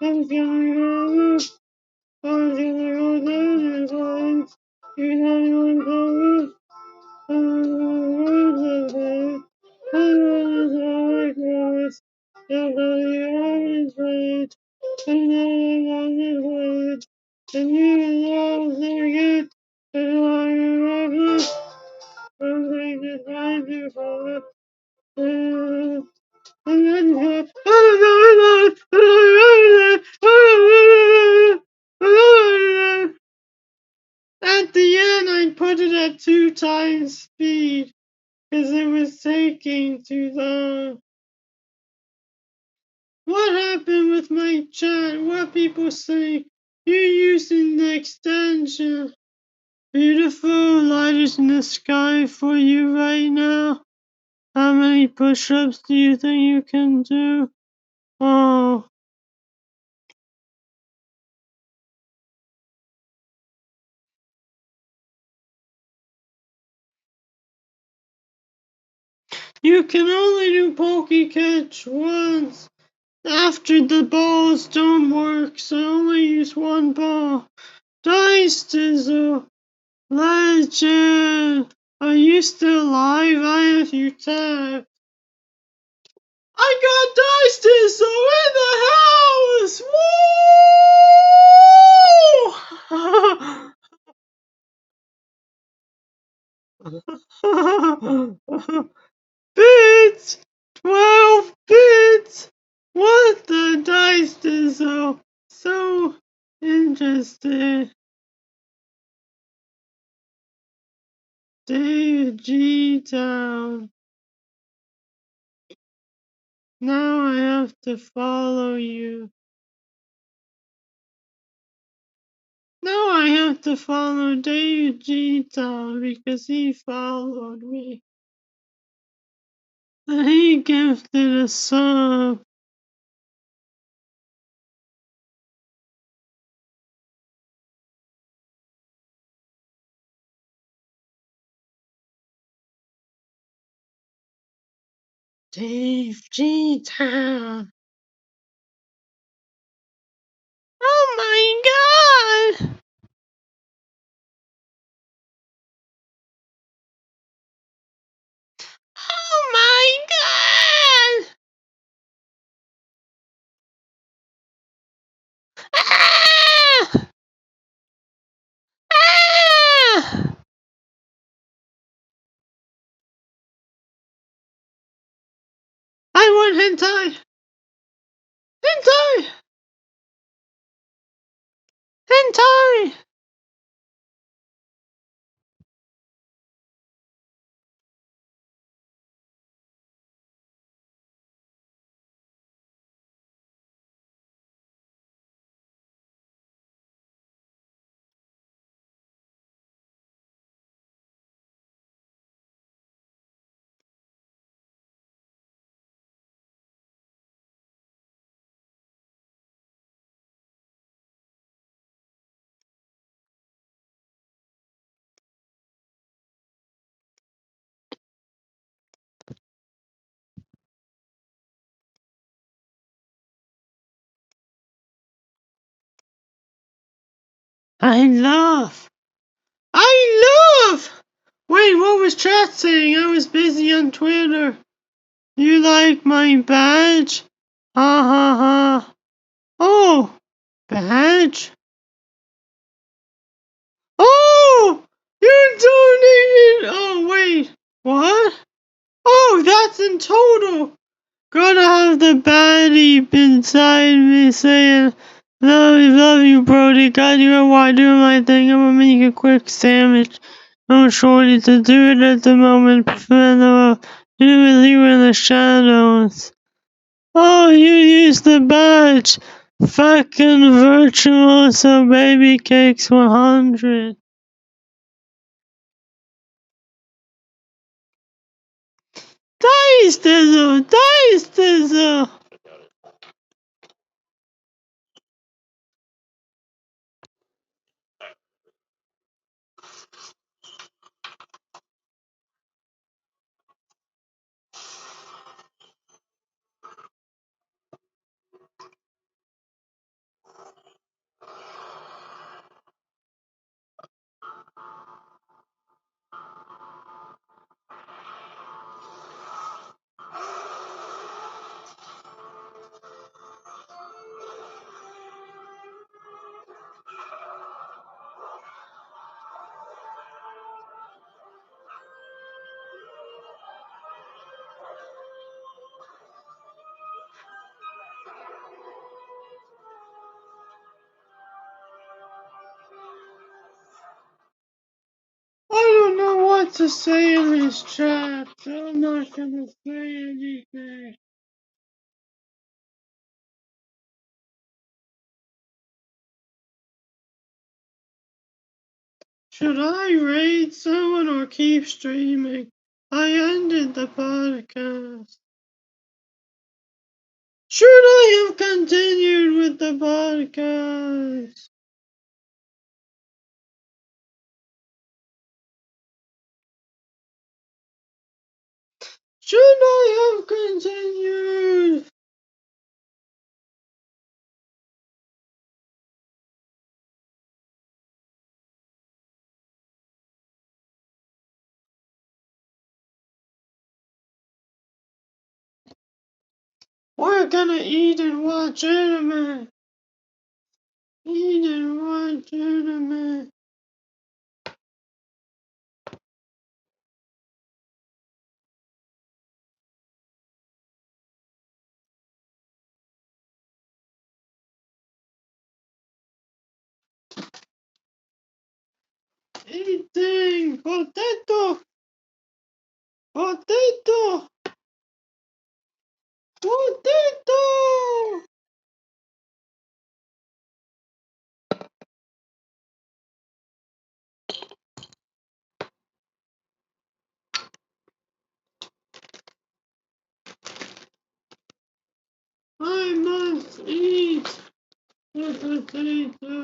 I'm gonna go up. I'm gonna go down your lines. You know you're coming. I'm gonna I promise. That I always wait. And I always wait. And you always forget. And I remember. I'm taking time to follow. And then at the end, I put it at 2 times speed because it was taking too long. What happened with my chat? What people say? You're using the extension. Beautiful light is in the sky for you right now. How many push-ups do you think you can do? Oh, you can only do pokey catch once. After the balls don't work, so only use one ball. Dice Dizzle, legend. Are you still alive? I have you tagged. I got Dice Dizzle in the house. Woo! Bits! 12 bits! What the dice Dizzle? So interesting. Dave G Town. Now I have to follow you. Now I have to follow Dave G Town because he followed me. And he gifted a sub. Dave G Town. Oh my god! Oh my god! Ah! Ah! I want hentai! Hentai! Hentai! I love. I love. Wait, what was chat saying? I was busy on Twitter. You like my badge? Ha ha ha. Oh, badge? Oh, you donated. Oh, wait. What? Oh, that's in total. Gotta have the baddie inside me saying, love you, Brody. Got you while doing my thing. I'm gonna make a quick sandwich. I'm shorty to do it at the moment. Do with you in the shadows. Oh, you used the badge. Fucking virtuoso baby cakes 100. Dice Dizzle! Dice Dizzle! I don't know what to say in this chat, so I'm not gonna say anything. Should I raid someone or keep streaming? I ended the podcast. Should I have continued with the podcast? Should I have continued? We're gonna eat and watch anime. Eat and watch anime. Eating potato. Potato. Potato. I must eat the potato.